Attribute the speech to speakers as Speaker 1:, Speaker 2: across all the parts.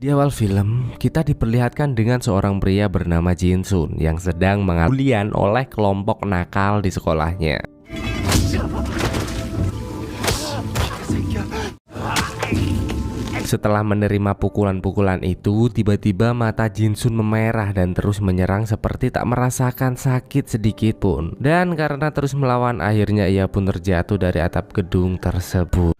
Speaker 1: Di awal film, kita diperlihatkan dengan seorang pria bernama Jinsun yang sedang mengabulian oleh kelompok nakal di sekolahnya. Setelah menerima pukulan-pukulan itu, tiba-tiba mata Jinsun memerah dan terus menyerang seperti tak merasakan sakit sedikit pun. Dan karena terus melawan, akhirnya ia pun terjatuh dari atap gedung tersebut.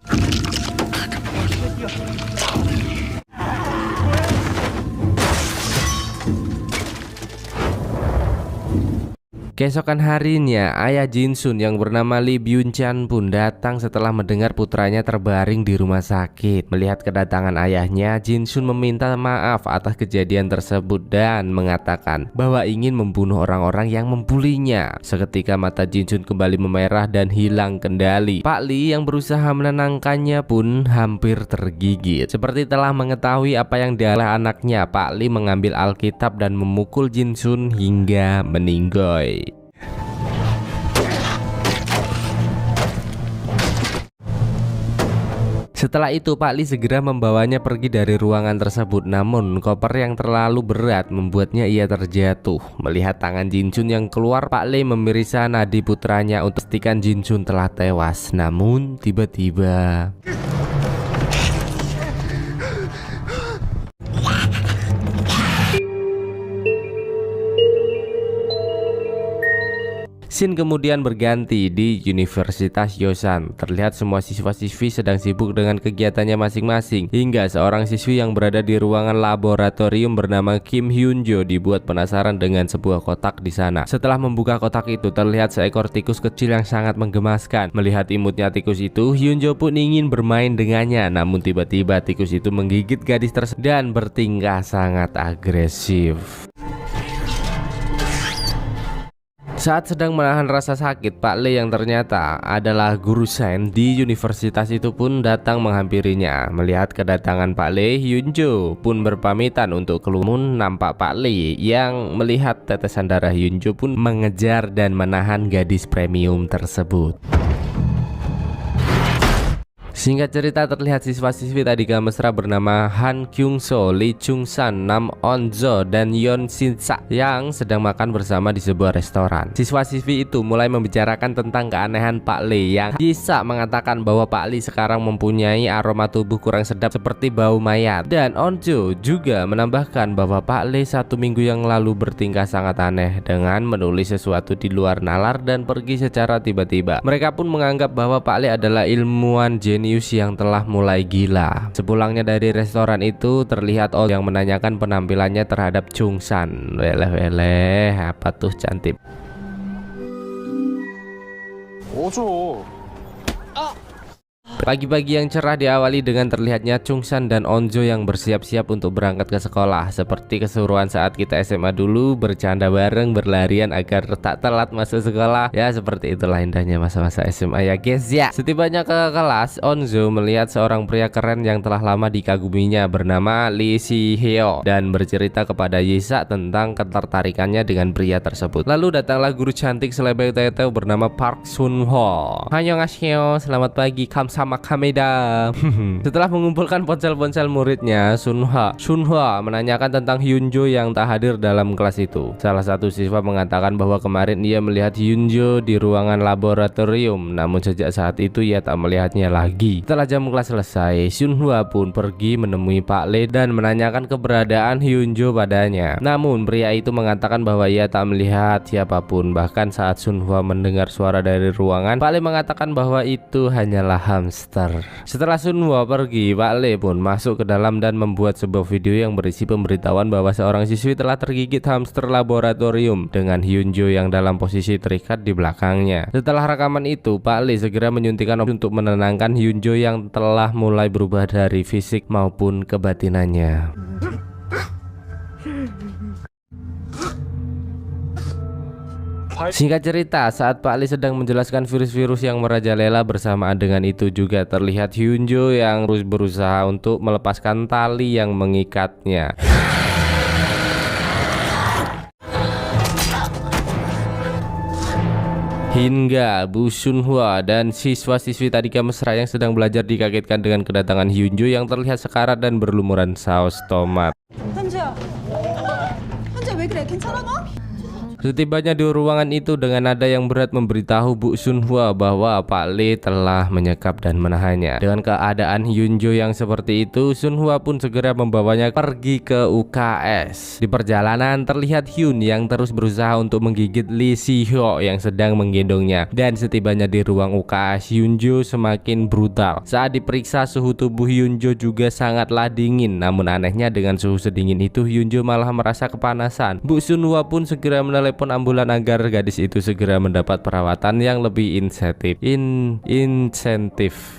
Speaker 1: Keesokan harinya, ayah Jinsun yang bernama Lee Byung-chan pun datang setelah mendengar putranya terbaring di rumah sakit. Melihat kedatangan ayahnya, Jinsun meminta maaf atas kejadian tersebut dan mengatakan bahwa ingin membunuh orang-orang yang membulinya. Seketika mata Jinsun kembali memerah dan hilang kendali. Pak Lee yang berusaha menenangkannya pun hampir tergigit. Seperti telah mengetahui apa yang dialami anaknya, Pak Lee mengambil Alkitab dan memukul Jinsun hingga meninggoy. Setelah itu Pak Lee segera membawanya pergi dari ruangan tersebut. Namun koper yang terlalu berat membuatnya ia terjatuh. Melihat tangan Jinsun yang keluar, Pak Lee memeriksa nadi putranya untuk pastikan Jinsun telah tewas. Namun tiba-tiba scene kemudian berganti di Universitas Yosan. Terlihat semua siswa-siswi sedang sibuk dengan kegiatannya masing-masing, hingga seorang siswi yang berada di ruangan laboratorium bernama Kim Hyunjo dibuat penasaran dengan sebuah kotak di sana. Setelah membuka kotak itu, terlihat seekor tikus kecil yang sangat menggemaskan. Melihat imutnya tikus itu, Hyunjo pun ingin bermain dengannya. Namun tiba-tiba tikus itu menggigit gadis tersebut dan bertingkah sangat agresif. Saat sedang menahan rasa sakit, Pak Lee yang ternyata adalah guru sains di universitas itu pun datang menghampirinya. Melihat kedatangan Pak Lee, Hyunjo pun berpamitan untuk keluar. Nampak Pak Lee yang melihat tetesan darah Hyunjo pun mengejar dan menahan gadis premium tersebut. Singkat cerita, terlihat siswa-siswi tadika mesra bernama Han Kyung-so, Lee Chung-san, Nam On-jo, dan Yeon Shin-sa yang sedang makan bersama di sebuah restoran. Siswa-siswi itu mulai membicarakan tentang keanehan Pak Lee yang bisa mengatakan bahwa Pak Lee sekarang mempunyai aroma tubuh kurang sedap seperti bau mayat. Dan On-jo juga menambahkan bahwa Pak Lee 1 minggu yang lalu bertingkah sangat aneh dengan menulis sesuatu di luar nalar dan pergi secara tiba-tiba. Mereka pun menganggap bahwa Pak Lee adalah ilmuwan jenius yang telah mulai gila. Sepulangnya dari restoran itu, terlihat Oh yang menanyakan penampilannya terhadap Chung-san. Weleh, apa tuh cantik.
Speaker 2: Ojo.
Speaker 1: Pagi-pagi yang cerah diawali dengan terlihatnya Chung-san dan On-jo yang bersiap-siap untuk berangkat ke sekolah. Seperti keseruan saat kita SMA dulu, bercanda bareng, berlarian agar tak telat masuk sekolah. Ya seperti itulah indahnya masa-masa SMA ya guys ya. Setibanya ke kelas, On-jo melihat seorang pria keren yang telah lama dikaguminya bernama Lee Si-hyo dan bercerita kepada Yisa tentang ketertarikannya dengan pria tersebut. Lalu datanglah guru cantik selebay teteo bernama Park Sun-ho. Annyeonghaseyo, selamat pagi, kamsahamnida. Setelah mengumpulkan ponsel-ponsel muridnya, Sunhwa menanyakan tentang Hyunjo yang tak hadir dalam kelas itu. Salah satu siswa mengatakan bahwa kemarin ia melihat Hyunjo di ruangan laboratorium, namun sejak saat itu ia tak melihatnya lagi. Setelah jam kelas selesai, Sunhwa pun pergi menemui Pak Lee dan menanyakan keberadaan Hyunjo padanya. Namun pria itu mengatakan bahwa ia tak melihat siapapun. Bahkan saat Sunhwa mendengar suara dari ruangan, Pak Lee mengatakan bahwa itu hanyalah hamster. Setelah Sunhwa pergi, Pak Lee pun masuk ke dalam dan membuat sebuah video yang berisi pemberitahuan bahwa seorang siswi telah tergigit hamster laboratorium dengan Hyunjo yang dalam posisi terikat di belakangnya. Setelah rekaman itu, Pak Lee segera menyuntikkan obat untuk menenangkan Hyunjo yang telah mulai berubah dari fisik maupun kebatinannya. Singkat cerita, saat Pak Lee sedang menjelaskan virus-virus yang merajalela, bersamaan dengan itu juga terlihat Hyunjo yang terus berusaha untuk melepaskan tali yang mengikatnya. Hingga Bu Sunhwa dan siswa-siswi tadika mesra yang sedang belajar dikagetkan dengan kedatangan Hyunjo yang terlihat sekarat dan berlumuran saus tomat.
Speaker 3: 현주야, 현주야 왜 그래? 괜찮아 너?
Speaker 1: Setibanya di ruangan itu dengan nada yang berat memberitahu Bu Sunhwa bahwa Pak Lee telah menyekap dan menahannya. Dengan keadaan Hyunjo yang seperti itu, Sunhwa pun segera membawanya pergi ke UKS. Di perjalanan terlihat Hyun yang terus berusaha untuk menggigit Lee Si-hyo yang sedang menggendongnya. Dan setibanya di ruang UKS, Hyunjo semakin brutal. Saat diperiksa, suhu tubuh Hyunjo juga sangatlah dingin. Namun anehnya dengan suhu sedingin itu, Hyunjo malah merasa kepanasan. Bu Sunhwa pun segera menelepon ambulan agar gadis itu segera mendapat perawatan yang lebih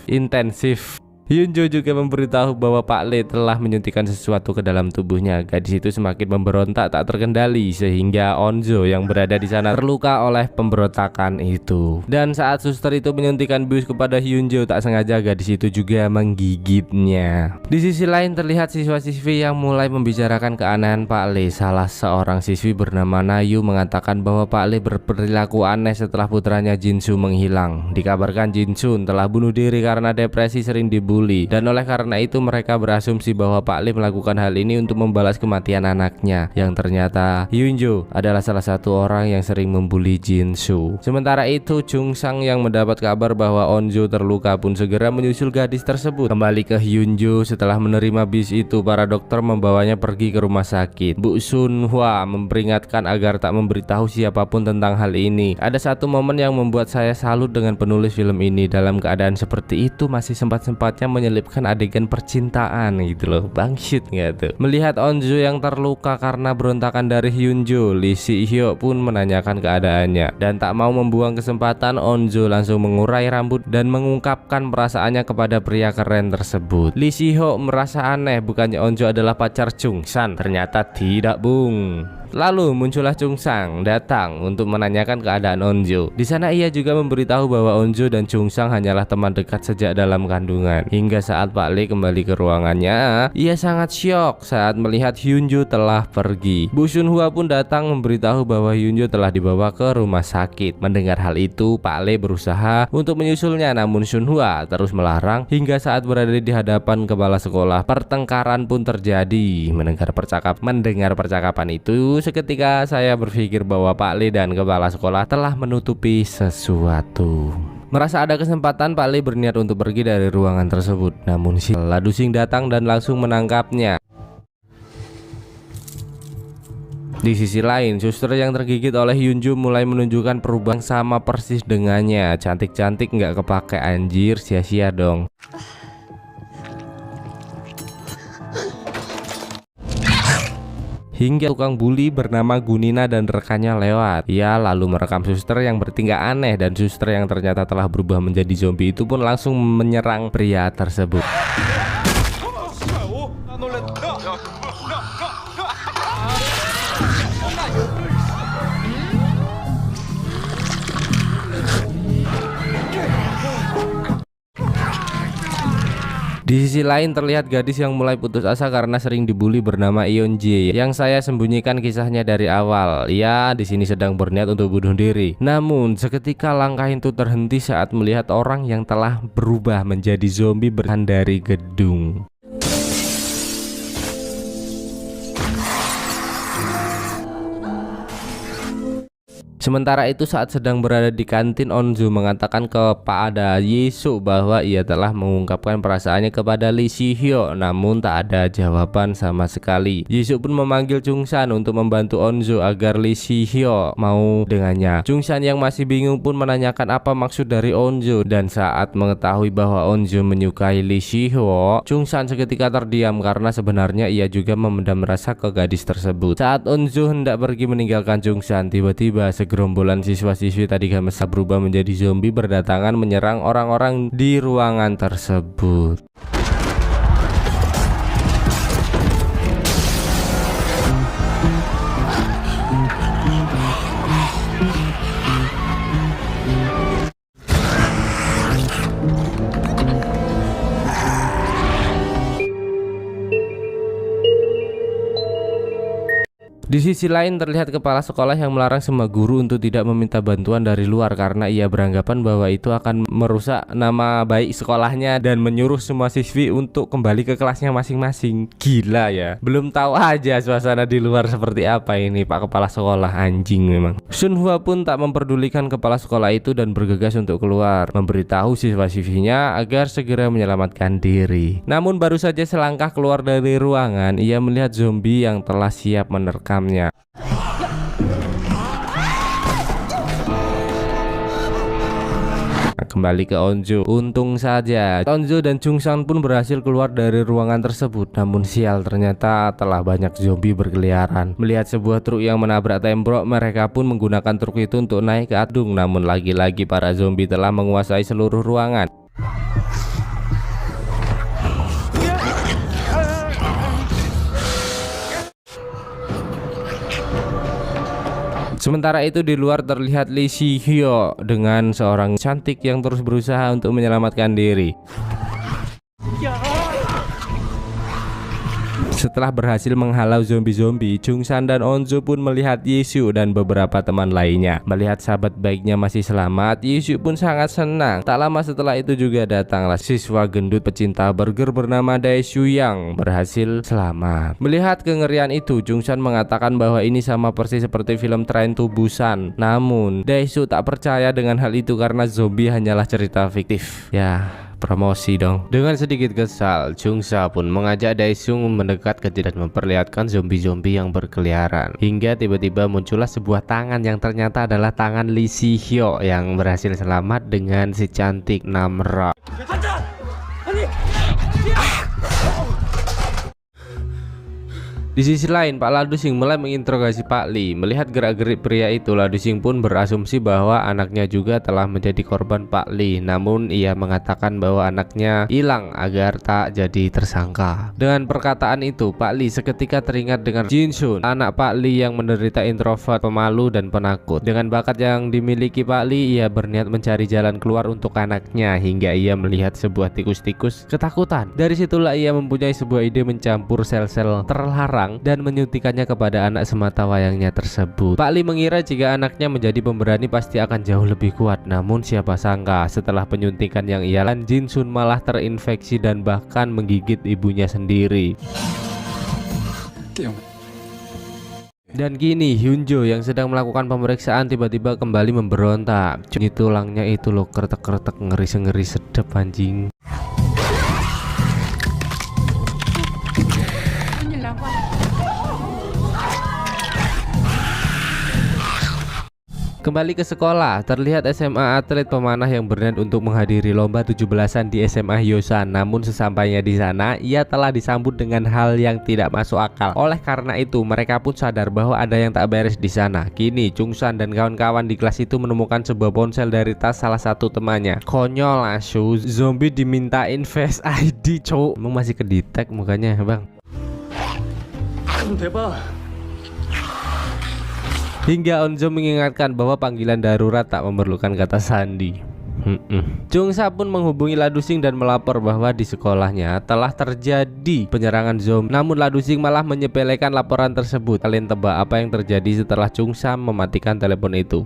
Speaker 1: intensif. Hyunjo juga memberitahu bahwa Pak Lee telah menyuntikkan sesuatu ke dalam tubuhnya. Gadis itu semakin memberontak tak terkendali sehingga Onjo yang berada di sana terluka oleh pemberontakan itu. Dan saat suster itu menyuntikkan bius kepada Hyunjo, tak sengaja gadis itu juga menggigitnya. Di sisi lain terlihat siswa-siswi yang mulai membicarakan keanehan Pak Lee. Salah seorang siswi bernama Nayu mengatakan bahwa Pak Lee berperilaku aneh setelah putranya Jinsu menghilang. Dikabarkan Jinsun telah bunuh diri karena depresi sering dibully. Dan oleh karena itu mereka berasumsi bahwa Pak Lee melakukan hal ini untuk membalas kematian anaknya, yang ternyata Hyunjo adalah salah satu orang yang sering membuli Jinsu. Sementara itu Chung Sang yang mendapat kabar bahwa Onjo terluka pun segera menyusul gadis tersebut. Kembali ke Hyunjo setelah menerima bis itu, para dokter membawanya pergi ke rumah sakit. Bu Sunhwa memperingatkan agar tak memberitahu siapapun tentang hal ini. Ada satu momen yang membuat saya salut dengan penulis film ini. Dalam keadaan seperti itu masih sempat-sempatnya menyelipkan adegan percintaan gitu loh. Bangsit nggak tuh? Melihat Onjo yang terluka karena berontakan dari Hyunjo, Lee Si-hyo pun menanyakan keadaannya. Dan tak mau membuang kesempatan, Onjo langsung mengurai rambut dan mengungkapkan perasaannya kepada pria keren tersebut. Lee Si-hyo merasa aneh, bukannya Onjo adalah pacar Chung San? Ternyata tidak, Bung. Lalu muncullah Chung Sang datang untuk menanyakan keadaan Onjo. Di sana ia juga memberitahu bahwa Onjo dan Chung Sang hanyalah teman dekat sejak dalam kandungan. Hingga saat Pak Lee kembali ke ruangannya, ia sangat syok saat melihat Hyunjo telah pergi. Bu Sunhwa pun datang memberitahu bahwa Hyunjo telah dibawa ke rumah sakit. Mendengar hal itu, Pak Lee berusaha untuk menyusulnya, namun Sunhwa terus melarang. Hingga saat berada di hadapan kepala sekolah, pertengkaran pun terjadi. Mendengar percakapan itu, seketika saya berpikir bahwa Pak Lee dan kepala sekolah telah menutupi sesuatu. Merasa ada kesempatan, Pak Lee berniat untuk pergi dari ruangan tersebut. Namun si Ladusing datang dan langsung menangkapnya. Di sisi lain, suster yang tergigit oleh Hyunjo mulai menunjukkan perubahan sama persis dengannya. Cantik-cantik nggak kepake, anjir, sia-sia dong. Hingga tukang bully bernama Gunina dan rekannya lewat. Ia lalu merekam suster yang bertingkah aneh, dan suster yang ternyata telah berubah menjadi zombie itu pun langsung menyerang pria tersebut. Di sisi lain terlihat gadis yang mulai putus asa karena sering dibully bernama Yeonji yang saya sembunyikan kisahnya dari awal. Ia di sini sedang berniat untuk bunuh diri. Namun seketika langkah itu terhenti saat melihat orang yang telah berubah menjadi zombie bertahan dari gedung. Sementara itu saat sedang berada di kantin, Onjo mengatakan kepada Yisu bahwa ia telah mengungkapkan perasaannya kepada Lee Si-hyo, namun tak ada jawaban sama sekali. Yisu pun memanggil Chung San untuk membantu Onjo agar Lee Si-hyo mau dengannya. Chung San yang masih bingung pun menanyakan apa maksud dari Onjo, dan saat mengetahui bahwa Onjo menyukai Lee Si-hyo, Chung San seketika terdiam karena sebenarnya ia juga memendam rasa ke gadis tersebut. Saat Onjo hendak pergi meninggalkan Chung San, tiba-tiba gerombolan siswa-siswi tadi mesra berubah menjadi zombie berdatangan menyerang orang-orang di ruangan tersebut. Di sisi lain terlihat kepala sekolah yang melarang semua guru untuk tidak meminta bantuan dari luar karena ia beranggapan bahwa itu akan merusak nama baik sekolahnya dan menyuruh semua siswi untuk kembali ke kelasnya masing-masing. Gila ya, belum tahu aja suasana di luar seperti apa ini Pak Kepala Sekolah, anjing memang. Sunhwa pun tak memperdulikan kepala sekolah itu dan bergegas untuk keluar, memberitahu siswa-siswinya agar segera menyelamatkan diri. Namun baru saja selangkah keluar dari ruangan, ia melihat zombie yang telah siap menerkamnya. Kembali ke Onjo. Untung saja Onjo dan Chungsan pun berhasil keluar dari ruangan tersebut. Namun sial, ternyata telah banyak zombie berkeliaran. Melihat sebuah truk yang menabrak tembok, mereka pun menggunakan truk itu untuk naik ke gedung. Namun lagi-lagi para zombie telah menguasai seluruh ruangan. Sementara itu di luar terlihat Lee Si Hyo dengan seorang cantik yang terus berusaha untuk menyelamatkan diri. Setelah berhasil menghalau zombie-zombie, Chungsan dan Onjo pun melihat Yisu dan beberapa teman lainnya. Melihat sahabat baiknya masih selamat, Yisu pun sangat senang. Tak lama setelah itu juga datanglah siswa gendut pecinta burger bernama Daeshu yang berhasil selamat. Melihat kengerian itu, Chungsan mengatakan bahwa ini sama persis seperti film Train to Busan. Namun Daeshu tak percaya dengan hal itu karena zombie hanyalah cerita fiktif. Ya, promosi dong. Dengan sedikit kesal, Chungsa pun mengajak Daesung mendekat ke dan memperlihatkan zombie-zombie yang berkeliaran. Hingga tiba-tiba muncullah sebuah tangan yang ternyata adalah tangan Lee Si Hyo yang berhasil selamat dengan si cantik Namra. Di sisi lain, Pak Ladusing mulai menginterogasi Pak Lee. Melihat gerak-gerik pria itu, Ladusing pun berasumsi bahwa anaknya juga telah menjadi korban Pak Lee. Namun ia mengatakan bahwa anaknya hilang agar tak jadi tersangka. Dengan perkataan itu, Pak Lee seketika teringat dengan Jin Sun, anak Pak Lee yang menderita introvert, pemalu dan penakut. Dengan bakat yang dimiliki Pak Lee, ia berniat mencari jalan keluar untuk anaknya hingga ia melihat sebuah tikus-tikus ketakutan. Dari situlah ia mempunyai sebuah ide mencampur sel-sel terlarang dan menyuntikannya kepada anak semata wayangnya tersebut. Pak Lee mengira jika anaknya menjadi pemberani pasti akan jauh lebih kuat. Namun siapa sangka setelah penyuntikan yang ia lakukan, Jin Sun malah terinfeksi dan bahkan menggigit ibunya sendiri. Dan kini Hyunjo yang sedang melakukan pemeriksaan tiba-tiba kembali memberontak. Tulangnya itu loh kretek-kretek, ngeri-ngeri sedep anjing. Kembali ke sekolah, terlihat SMA atlet pemanah yang berniat untuk menghadiri lomba 17-an di SMA Hyosan. Namun sesampainya di sana, ia telah disambut dengan hal yang tidak masuk akal. Oleh karena itu, mereka pun sadar bahwa ada yang tak beres di sana. Kini, Chungsan dan kawan-kawan di kelas itu menemukan sebuah ponsel dari tas salah satu temannya. Konyol asu, zombie dimintain Face ID, cowok. Emang masih kedetek mukanya, bang? Hingga Onjo mengingatkan bahwa panggilan darurat tak memerlukan kata sandi. Chungsa pun menghubungi Ladusing dan melapor bahwa di sekolahnya telah terjadi penyerangan zombie. Namun Ladusing malah menyepelekan laporan tersebut. Kalian tebak apa yang terjadi setelah Chungsa mematikan telepon itu?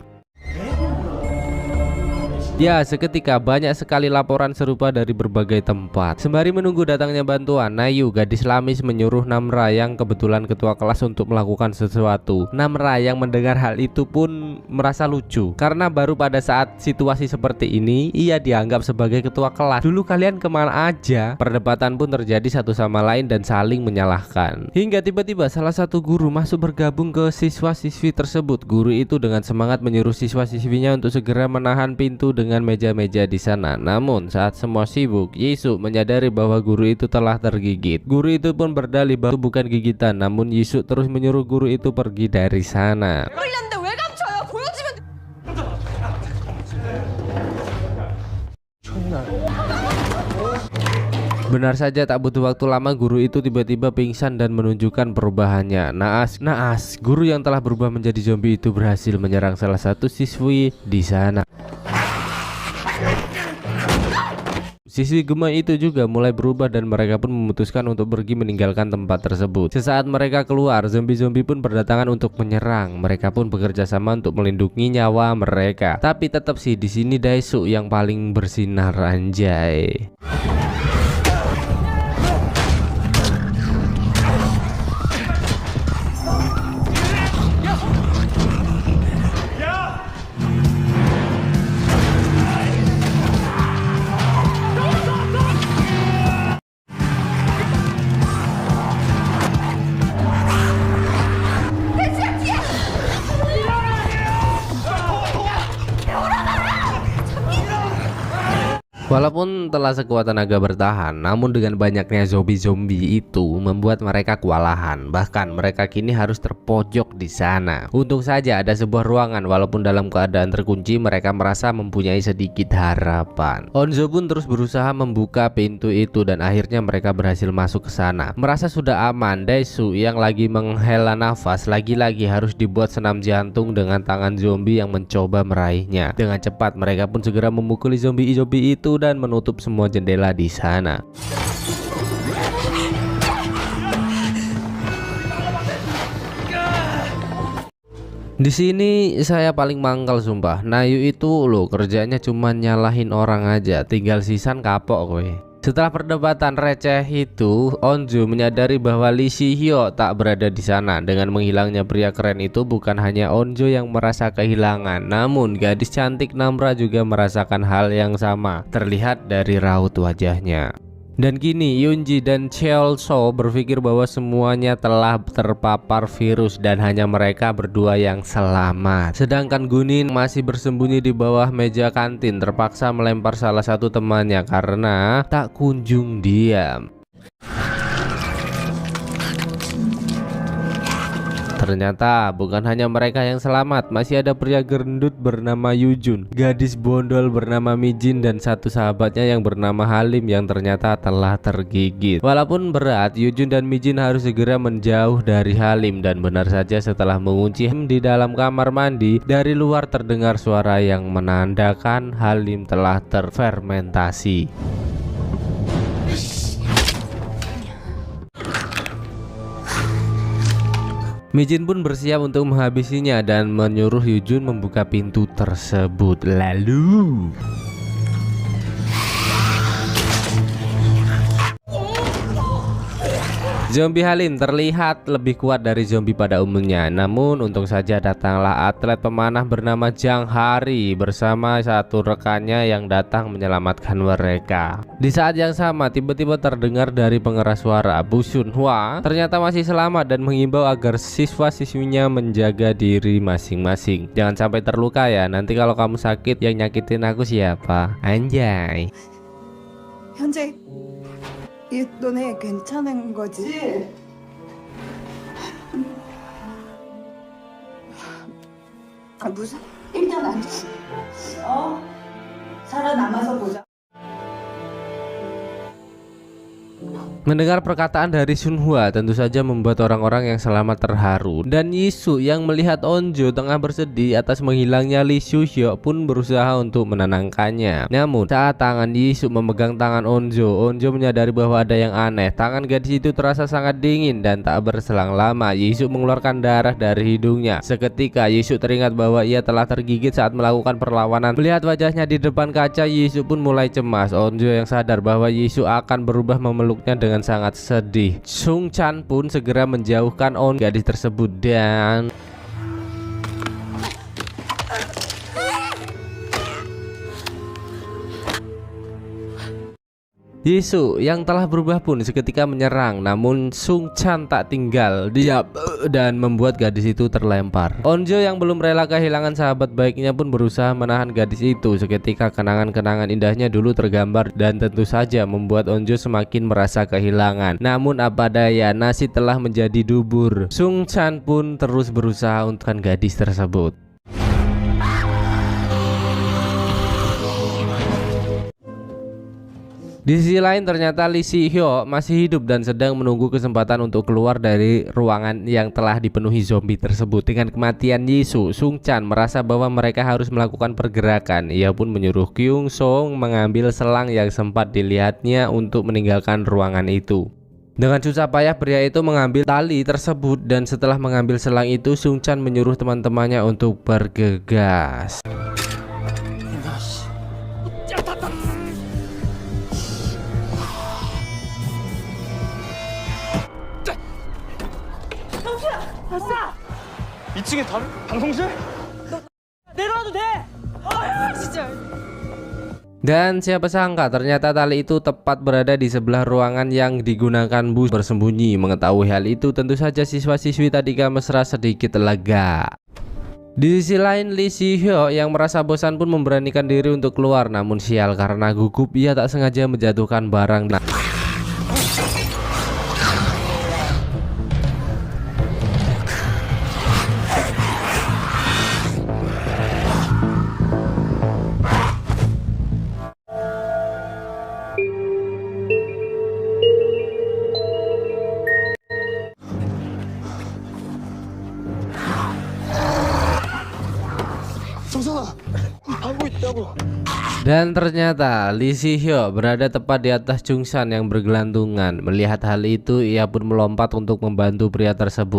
Speaker 1: Ya, seketika banyak sekali laporan serupa dari berbagai tempat. Sembari menunggu datangnya bantuan, Nayu, gadis Lamis, menyuruh Namra yang kebetulan ketua kelas untuk melakukan sesuatu. Namra yang mendengar hal itu pun merasa lucu karena baru pada saat situasi seperti ini ia dianggap sebagai ketua kelas. Dulu kalian kemana aja? Perdebatan pun terjadi satu sama lain dan saling menyalahkan. Hingga tiba-tiba salah satu guru masuk bergabung ke siswa-siswi tersebut. Guru itu dengan semangat menyuruh siswa-siswinya untuk segera menahan pintu dengan meja-meja di sana. Namun saat semua sibuk, Yisu menyadari bahwa guru itu telah tergigit. Guru itu pun berdalih bahwa itu bukan gigitan, namun Yisu terus menyuruh guru itu pergi dari sana. Benar saja, tak butuh waktu lama guru itu tiba-tiba pingsan dan menunjukkan perubahannya. Naas, guru yang telah berubah menjadi zombie itu berhasil menyerang salah satu siswi di sana. Siswi gemoy itu juga mulai berubah dan mereka pun memutuskan untuk pergi meninggalkan tempat tersebut. Sesaat mereka keluar, zombie-zombie pun berdatangan untuk menyerang. Mereka pun bekerja sama untuk melindungi nyawa mereka. Tapi tetap sih di sini Daesuk yang paling bersinar, anjay. Walaupun telah sekuat tenaga bertahan, namun dengan banyaknya zombie-zombie itu membuat mereka kewalahan. Bahkan mereka kini harus terpojok di sana. Untung saja ada sebuah ruangan, walaupun dalam keadaan terkunci, mereka merasa mempunyai sedikit harapan. Onzo pun terus berusaha membuka pintu itu dan akhirnya mereka berhasil masuk ke sana. Merasa sudah aman, Daesuk yang lagi menghela nafas lagi-lagi harus dibuat senam jantung dengan tangan zombie yang mencoba meraihnya. Dengan cepat mereka pun segera memukuli zombie-zombie itu dan menutup semua jendela di sana. Di sini saya paling mangkal sumpah. Nayu itu loh kerjanya cuma nyalahin orang aja, tinggal sisan kapok kowe. Setelah perdebatan receh itu, Onzo menyadari bahwa Lee Si-hyo tak berada di sana. Dengan menghilangnya pria keren itu, bukan hanya Onzo yang merasa kehilangan, namun gadis cantik Namra juga merasakan hal yang sama, terlihat dari raut wajahnya. Dan kini Yoonji dan Cheol-so berpikir bahwa semuanya telah terpapar virus dan hanya mereka berdua yang selamat. Sedangkan Gunin masih bersembunyi di bawah meja kantin, terpaksa melempar salah satu temannya karena tak kunjung diam. Ternyata bukan hanya mereka yang selamat, masih ada pria gendut bernama Yujun, gadis bondol bernama Mijin, dan satu sahabatnya yang bernama Halim yang ternyata telah tergigit. Walaupun berat, Yujun dan Mijin harus segera menjauh dari Halim, dan benar saja setelah mengunci di dalam kamar mandi, dari luar terdengar suara yang menandakan Halim telah terfermentasi. Mijin pun bersiap untuk menghabisinya dan menyuruh Yujun membuka pintu tersebut. Lalu zombie Halim terlihat lebih kuat dari zombie pada umumnya. Namun untung saja datanglah atlet pemanah bernama Jang Hari bersama satu rekannya yang datang menyelamatkan mereka. Di saat yang sama tiba-tiba terdengar dari pengeras suara Bu Sun Hwa ternyata masih selamat dan mengimbau agar siswa-siswinya menjaga diri masing-masing. Jangan sampai terluka ya, nanti kalau kamu sakit yang nyakitin aku siapa? Anjay.
Speaker 3: 현재 너네 괜찮은 거지? 무슨 일단 앉아. 살아남아서 보자.
Speaker 1: Mendengar perkataan dari Sun Hwa tentu saja membuat orang-orang yang selamat terharu. Dan Yisu yang melihat Onjo tengah bersedih atas menghilangnya Lee Si-hyo pun berusaha untuk menenangkannya. Namun saat tangan Yisu memegang tangan Onjo, Onjo menyadari bahwa ada yang aneh. Tangan gadis itu terasa sangat dingin dan tak berselang lama Yisu mengeluarkan darah dari hidungnya. Seketika Yisu teringat bahwa ia telah tergigit saat melakukan perlawanan. Melihat wajahnya di depan kaca, Yisu pun mulai cemas. Onjo yang sadar bahwa Yisu akan berubah memeluknya dengan sangat sedih. Sung Chan pun segera menjauhkan gadis tersebut dan Yisu yang telah berubah pun seketika menyerang, namun Sung Chan tak tinggal diam dan membuat gadis itu terlempar. Onjo yang belum rela kehilangan sahabat baiknya pun berusaha menahan gadis itu. Seketika kenangan-kenangan indahnya dulu tergambar dan tentu saja membuat Onjo semakin merasa kehilangan. Namun apa daya, nasi telah menjadi dubur. Sung Chan pun terus berusaha untuk gadis tersebut. Di sisi lain ternyata Lee Si Hyo masih hidup dan sedang menunggu kesempatan untuk keluar dari ruangan yang telah dipenuhi zombie tersebut. Dengan kematian Jisoo, Sung Chan merasa bahwa mereka harus melakukan pergerakan. Ia pun menyuruh Kyung Soo mengambil selang yang sempat dilihatnya untuk meninggalkan ruangan itu. Dengan susah payah pria itu mengambil tali tersebut dan setelah mengambil selang itu Sung Chan menyuruh teman-temannya untuk bergegas. Dan siapa sangka ternyata tali itu tepat berada di sebelah ruangan yang digunakan bus bersembunyi. Mengetahui hal itu tentu saja siswa-siswi tadika mesra sedikit lega. Di sisi lain Lee Si Hyo yang merasa bosan pun memberanikan diri untuk keluar, namun sial karena gugup ia tak sengaja menjatuhkan barang. Dan ternyata Lee Si Hyo berada tepat di atas Jungsan yang bergelantungan. Melihat hal itu ia pun melompat untuk membantu pria tersebut.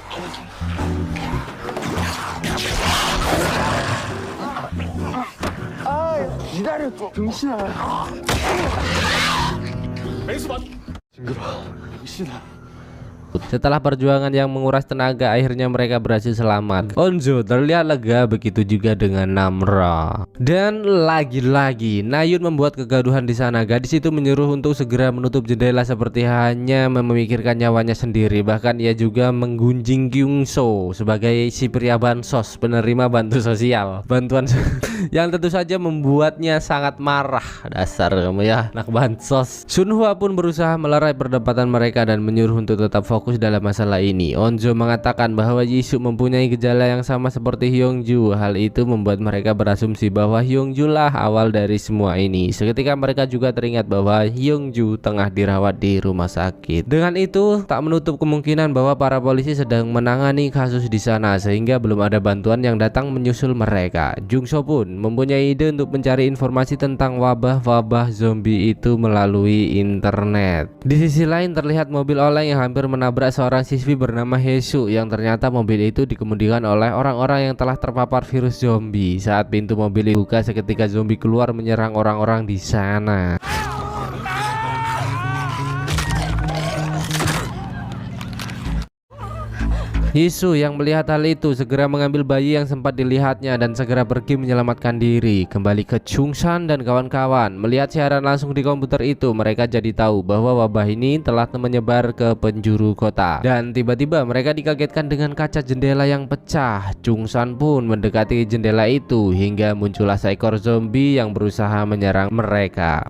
Speaker 1: Setelah perjuangan yang menguras tenaga, akhirnya mereka berhasil selamat. Onjo terlihat lega, begitu juga dengan Namra. Dan lagi-lagi Nayun membuat kegaduhan di sana. Gadis itu menyuruh untuk segera menutup jendela seperti hanya memikirkan nyawanya sendiri. Bahkan ia juga menggunjing Kyung Soo sebagai si pria bansos, penerima bantu sosial, bantuan yang tentu saja membuatnya sangat marah. Dasar kamu ya, anak bansos. Sunhwa pun berusaha melerai perdebatan mereka dan menyuruh untuk tetap fokus dalam masalah ini. Onjo mengatakan bahwa Jisoo mempunyai gejala yang sama seperti Hyungju. Hal itu membuat mereka berasumsi bahwa Hyungju lah awal dari semua ini. Seketika mereka juga teringat bahwa Hyungju tengah dirawat di rumah sakit. Dengan itu tak menutup kemungkinan bahwa para polisi sedang menangani kasus di sana sehingga belum ada bantuan yang datang menyusul mereka. Jungso pun mempunyai ide untuk mencari informasi tentang wabah-wabah zombie itu melalui internet. Di sisi lain terlihat mobil oleng yang hampir menabrak seorang siswi bernama Hesu, yang ternyata mobil itu dikemudikan oleh orang-orang yang telah terpapar virus zombie. Saat pintu mobil dibuka, seketika zombie keluar menyerang orang-orang di sana. Hisu yang melihat hal itu segera mengambil bayi yang sempat dilihatnya dan segera pergi menyelamatkan diri. Kembali ke Jungsan dan kawan-kawan, melihat siaran langsung di komputer itu, mereka jadi tahu bahwa wabah ini telah menyebar ke penjuru kota. Dan tiba-tiba mereka dikagetkan dengan kaca jendela yang pecah. Jungsan pun mendekati jendela itu hingga muncullah seekor zombie yang berusaha menyerang mereka.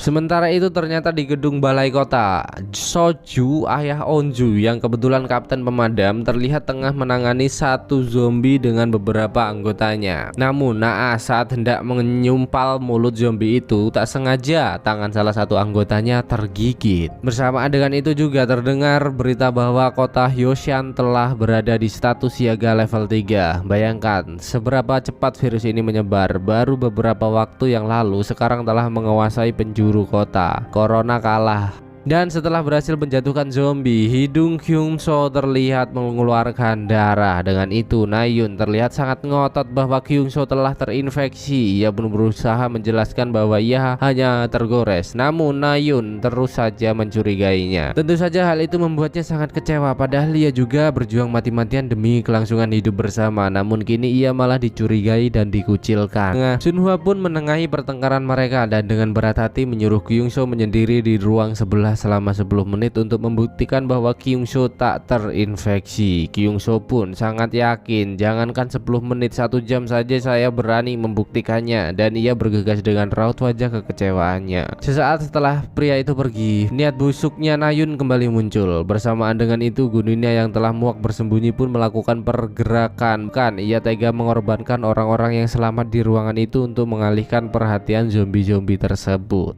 Speaker 1: Sementara itu ternyata di gedung balai kota, Soju, ayah Onju yang kebetulan kapten pemadam, terlihat tengah menangani satu zombie dengan beberapa anggotanya. Namun naas saat hendak menyumpal mulut zombie itu, tak sengaja tangan salah satu anggotanya tergigit. Bersamaan dengan itu juga terdengar berita bahwa kota Hyoshan telah berada di status siaga level 3. Bayangkan seberapa cepat virus ini menyebar. Baru beberapa waktu yang lalu sekarang telah menguasai penjuru kota. Corona kalah. Dan setelah berhasil menjatuhkan zombie, hidung Kyung Soo terlihat mengeluarkan darah. Dengan itu Nayun terlihat sangat ngotot bahwa Kyung Soo telah terinfeksi. Ia pun berusaha menjelaskan bahwa ia hanya tergores, namun Nayun terus saja mencurigainya. Tentu saja hal itu membuatnya sangat kecewa, padahal ia juga berjuang mati-matian demi kelangsungan hidup bersama. Namun kini ia malah dicurigai dan dikucilkan. Sunhwa pun menengahi pertengkaran mereka dan dengan berat hati menyuruh Kyung Soo menyendiri di ruang sebelah selama 10 menit untuk membuktikan bahwa Kyungsho tak terinfeksi. Kyungsho pun sangat yakin, jangankan 10 menit, 1 jam saja saya berani membuktikannya, dan ia bergegas dengan raut wajah kekecewaannya. Sesaat setelah pria itu pergi, niat busuknya Nayun kembali muncul. Bersamaan dengan itu, Gununia yang telah muak bersembunyi pun melakukan pergerakan. Kan ia tega mengorbankan orang-orang yang selamat di ruangan itu untuk mengalihkan perhatian zombie-zombie tersebut.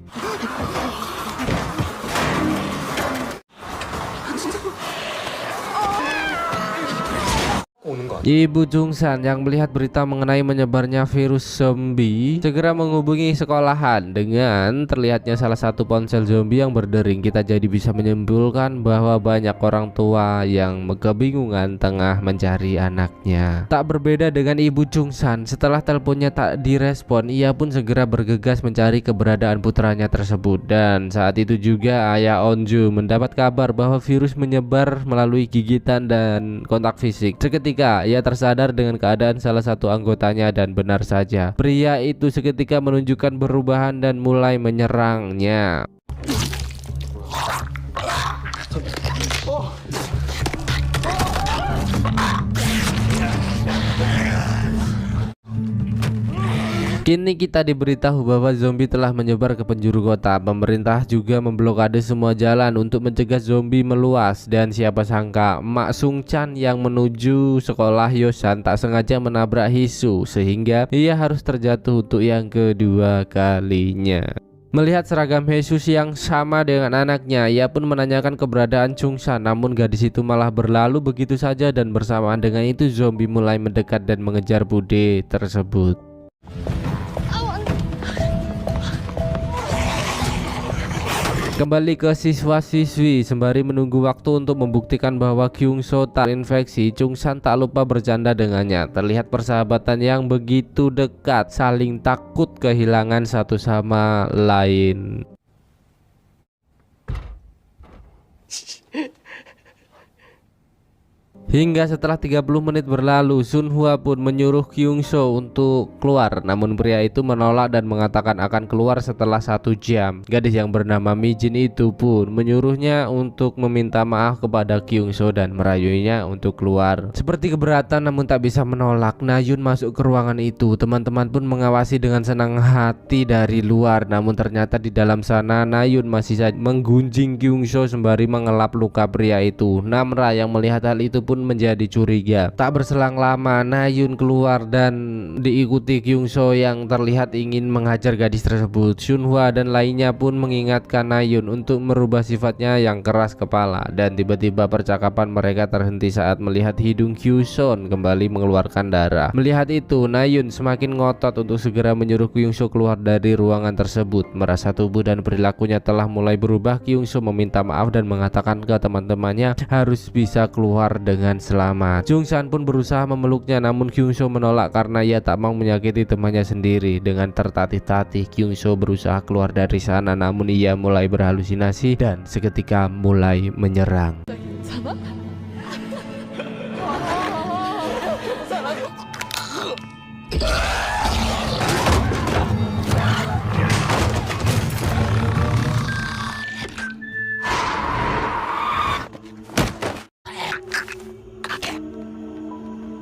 Speaker 1: Ibu Jungsan yang melihat berita mengenai menyebarnya virus zombie segera menghubungi sekolahan. Dengan terlihatnya salah satu ponsel zombie yang berdering, kita jadi bisa menyimpulkan bahwa banyak orang tua yang kebingungan tengah mencari anaknya. Tak berbeda dengan Ibu Jungsan, setelah teleponnya tak direspon, ia pun segera bergegas mencari keberadaan putranya tersebut. Dan saat itu juga ayah Onju mendapat kabar bahwa virus menyebar melalui gigitan dan kontak fisik. Seketika ia tersadar dengan keadaan salah satu anggotanya, dan benar saja, pria itu seketika menunjukkan perubahan dan mulai menyerangnya. Kini kita diberitahu bahwa zombie telah menyebar ke penjuru kota. Pemerintah juga memblokade semua jalan untuk mencegah zombie meluas. Dan siapa sangka Mak Sung Chan yang menuju sekolah Yosan tak sengaja menabrak Hisu, sehingga ia harus terjatuh untuk yang kedua kalinya. Melihat seragam Jesus yang sama dengan anaknya, ia pun menanyakan keberadaan Chungsan. Namun gadis itu malah berlalu begitu saja, dan bersamaan dengan itu zombie mulai mendekat dan mengejar bude tersebut. Kembali ke siswa-siswi, sembari menunggu waktu untuk membuktikan bahwa Kyungsho tak terinfeksi, Chungsan tak lupa bercanda dengannya. Terlihat persahabatan yang begitu dekat, saling takut kehilangan satu sama lain. Hingga setelah 30 menit berlalu, Sunhwa pun menyuruh Kyungsho untuk keluar. Namun pria itu menolak dan mengatakan akan keluar setelah 1 jam. Gadis yang bernama Mijin itu pun menyuruhnya untuk meminta maaf kepada Kyungsho dan merayunya untuk keluar. Seperti keberatan namun tak bisa menolak, Nayun masuk ke ruangan itu. Teman-teman pun mengawasi dengan senang hati dari luar. Namun ternyata di dalam sana Nayun masih saja menggunjing Kyungsho sembari mengelap luka pria itu. Namra yang melihat hal itu pun menjadi curiga. Tak berselang lama, Nayun keluar dan diikuti Kyungsho yang terlihat ingin menghajar gadis tersebut. Sunhwa dan lainnya pun mengingatkan Nayun untuk merubah sifatnya yang keras kepala. Dan tiba-tiba percakapan mereka terhenti saat melihat hidung Kyuson kembali mengeluarkan darah. Melihat itu, Nayun semakin ngotot untuk segera menyuruh Kyungsho keluar dari ruangan tersebut. Merasa tubuh dan perilakunya telah mulai berubah, Kyungsho meminta maaf dan mengatakan ke teman-temannya harus bisa keluar dengan selamat. Jungsan pun berusaha memeluknya, namun Kyungsho menolak karena ia tak mau menyakiti temannya sendiri. Dengan tertatih-tatih, Kyungsho berusaha keluar dari sana, namun ia mulai berhalusinasi dan seketika mulai menyerang.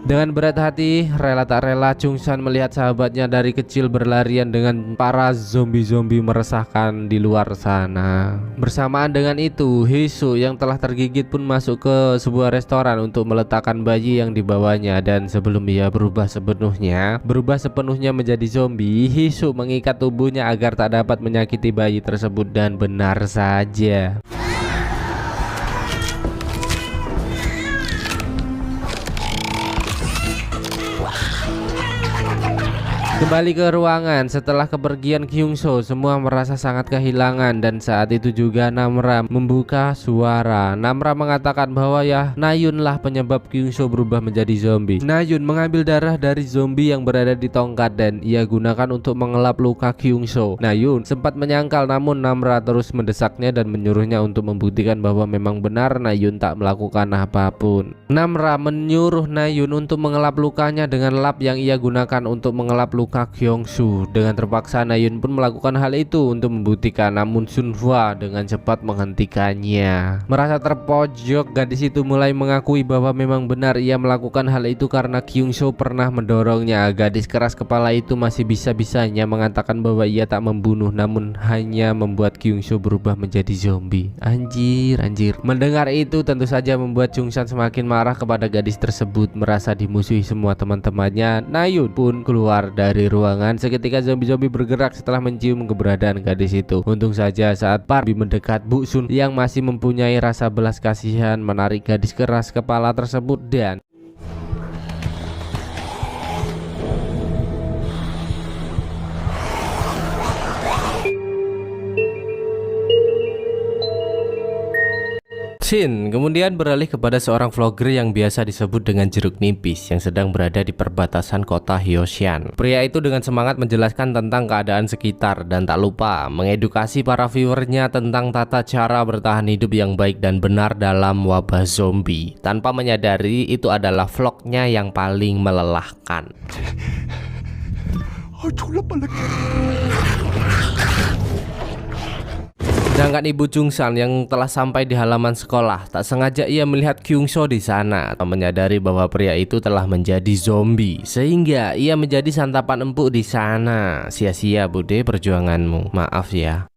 Speaker 1: Dengan berat hati, rela tak rela, Chungsan melihat sahabatnya dari kecil berlarian dengan para zombie-zombie meresahkan di luar sana. Bersamaan dengan itu, Hisu yang telah tergigit pun masuk ke sebuah restoran untuk meletakkan bayi yang dibawanya. Dan sebelum ia berubah sepenuhnya menjadi zombie, Hisu mengikat tubuhnya agar tak dapat menyakiti bayi tersebut. Dan benar saja, kembali ke ruangan setelah kepergian Kyungsho, semua merasa sangat kehilangan. Dan saat itu juga Namra membuka suara. Namra mengatakan bahwa ya Nayun lah penyebab Kyungsho berubah menjadi zombie. Nayun mengambil darah dari zombie yang berada di tongkat dan ia gunakan untuk mengelap luka Kyungsho. Nayun sempat menyangkal, namun Namra terus mendesaknya dan menyuruhnya untuk membuktikan bahwa memang benar Nayun tak melakukan apapun. Namra menyuruh Nayun untuk mengelap lukanya dengan lap yang ia gunakan untuk mengelap luka terluka Kyungsoo. Dengan terpaksa Na-hyun pun melakukan hal itu untuk membuktikan, namun Sunhwa dengan cepat menghentikannya. Merasa terpojok, gadis itu mulai mengakui bahwa memang benar ia melakukan hal itu karena Kyungsoo pernah mendorongnya. Gadis keras kepala itu masih bisa-bisanya mengatakan bahwa ia tak membunuh, namun hanya membuat Kyungsoo berubah menjadi zombie. Anjir. Mendengar itu tentu saja membuat Jungsan semakin marah kepada gadis tersebut. Merasa dimusuhi semua teman-temannya, Na-hyun pun keluar dari ruangan. Seketika zombie-zombie bergerak setelah mencium keberadaan gadis itu. Untung saja saat Barbie mendekat, Bu Sun yang masih mempunyai rasa belas kasihan menarik gadis keras kepala tersebut dan Shin kemudian beralih kepada seorang vlogger yang biasa disebut dengan jeruk nipis yang sedang berada di perbatasan kota Hyeosian. Pria itu dengan semangat menjelaskan tentang keadaan sekitar dan tak lupa mengedukasi para viewernya tentang tata cara bertahan hidup yang baik dan benar dalam wabah zombie. Tanpa menyadari itu adalah vlognya yang paling melelahkan. Sedangkan ibu Jungsan yang telah sampai di halaman sekolah, tak sengaja ia melihat Kyungsoo di sana, menyadari bahwa pria itu telah menjadi zombie, sehingga ia menjadi santapan empuk di sana. Sia-sia Bude perjuanganmu, maaf ya.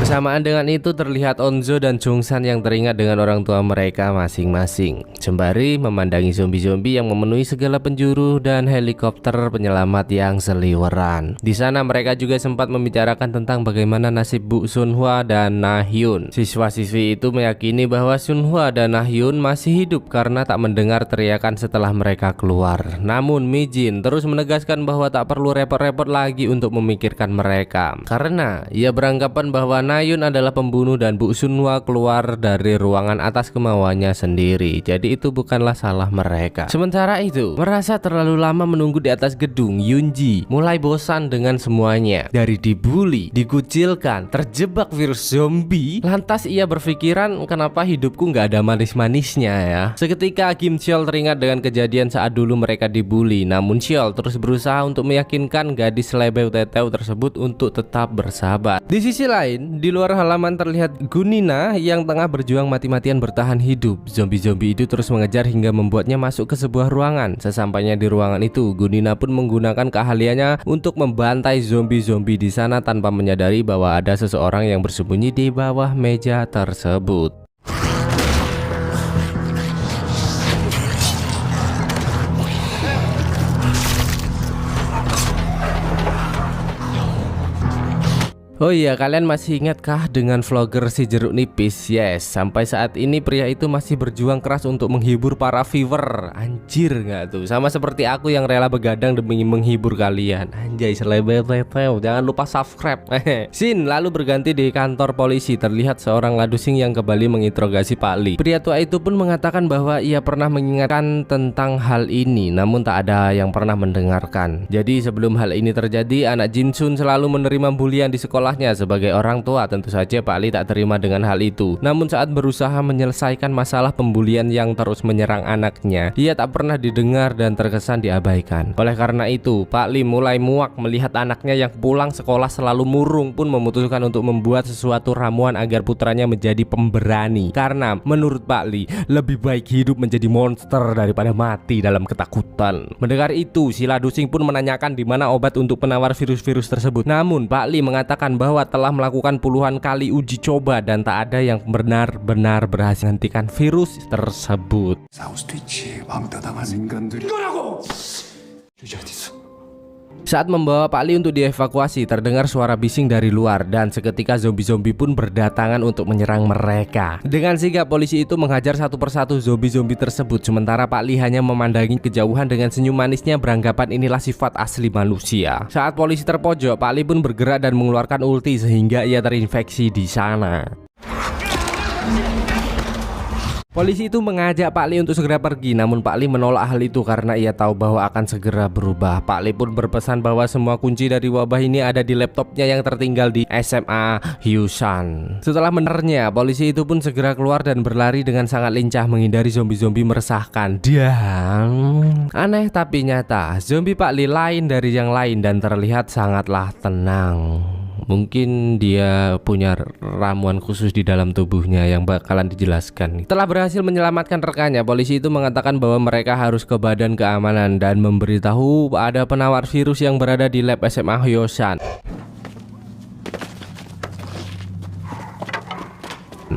Speaker 1: Bersamaan dengan itu terlihat Onzo dan Jungsan yang teringat dengan orang tua mereka masing-masing, sembari memandangi zombie-zombie yang memenuhi segala penjuru dan helikopter penyelamat yang seliweran. Di sana mereka juga sempat membicarakan tentang bagaimana nasib Bu Sunhwa dan Na-hyun. Siswa-siswi itu meyakini bahwa Sunhwa dan Na-hyun masih hidup karena tak mendengar teriakan setelah mereka keluar. Namun Mi-jin terus menegaskan bahwa tak perlu repot-repot lagi untuk memikirkan mereka, karena ia beranggapan bahwa Na-hyun adalah pembunuh dan Bu Sunhwa keluar dari ruangan atas kemauannya sendiri. Jadi itu bukanlah salah mereka. Sementara itu, merasa terlalu lama menunggu di atas gedung, Yoonji mulai bosan dengan semuanya. Dari dibully, dikucilkan, terjebak virus zombie, lantas ia berpikiran kenapa hidupku nggak ada manis-manisnya ya. Seketika Kim Cheol teringat dengan kejadian saat dulu mereka dibully. Namun Cheol terus berusaha untuk meyakinkan gadis lebeu teteu tersebut untuk tetap bersabar. Di sisi lain, di luar halaman terlihat Gunina yang tengah berjuang mati-matian bertahan hidup. Zombie-zombie itu terus mengejar hingga membuatnya masuk ke sebuah ruangan. Sesampainya di ruangan itu, Gunina pun menggunakan keahliannya untuk membantai zombie-zombie di sana tanpa menyadari bahwa ada seseorang yang bersembunyi di bawah meja tersebut. Oh iya, kalian masih ingatkah dengan vlogger si jeruk nipis? Yes, sampai saat ini pria itu masih berjuang keras untuk menghibur para viewer. Anjir nggak tuh? Sama seperti aku yang rela begadang demi menghibur kalian. Anjay, selebeu-lebeu. Jangan lupa subscribe. Shin lalu berganti di kantor polisi. Terlihat seorang ladusing yang kembali menginterogasi Pak Lee. Pria tua itu pun mengatakan bahwa ia pernah mengingatkan tentang hal ini, namun tak ada yang pernah mendengarkan. Jadi sebelum hal ini terjadi, anak Jinsun selalu menerima bulian di sekolah. Sebagai orang tua, tentu saja Pak Lee tak terima dengan hal itu. Namun saat berusaha menyelesaikan masalah pembulian yang terus menyerang anaknya, ia tak pernah didengar dan terkesan diabaikan. Oleh karena itu, Pak Lee mulai muak melihat anaknya yang pulang sekolah selalu murung, pun memutuskan untuk membuat sesuatu ramuan agar putranya menjadi pemberani. Karena menurut Pak Lee, lebih baik hidup menjadi monster daripada mati dalam ketakutan. Mendengar itu, si ladusing pun menanyakan di mana obat untuk penawar virus-virus tersebut. Namun Pak Lee mengatakan bahwa telah melakukan puluhan kali uji coba dan tak ada yang benar-benar berhasil menghentikan virus tersebut. Saat membawa Pak Lee untuk dievakuasi, terdengar suara bising dari luar dan seketika zombie-zombie pun berdatangan untuk menyerang mereka. Dengan sigap polisi itu menghajar satu persatu zombie-zombie tersebut, sementara Pak Lee hanya memandangi kejauhan dengan senyum manisnya, beranggapan inilah sifat asli manusia. Saat polisi terpojok, Pak Lee pun bergerak dan mengeluarkan ulti sehingga ia terinfeksi di sana. Polisi itu mengajak Pak Lee untuk segera pergi, namun Pak Lee menolak hal itu karena ia tahu bahwa akan segera berubah. Pak Lee pun berpesan bahwa semua kunci dari wabah ini ada di laptopnya yang tertinggal di SMA Hyushan. Setelah menernya, polisi itu pun segera keluar dan berlari dengan sangat lincah menghindari zombie-zombie meresahkan. Dan aneh tapi nyata, zombie Pak Lee lain dari yang lain dan terlihat sangatlah tenang. Mungkin dia punya ramuan khusus di dalam tubuhnya yang bakalan dijelaskan. Setelah berhasil menyelamatkan rekannya, polisi itu mengatakan bahwa mereka harus ke badan keamanan dan memberitahu ada penawar virus yang berada di lab SMA Hyoshan.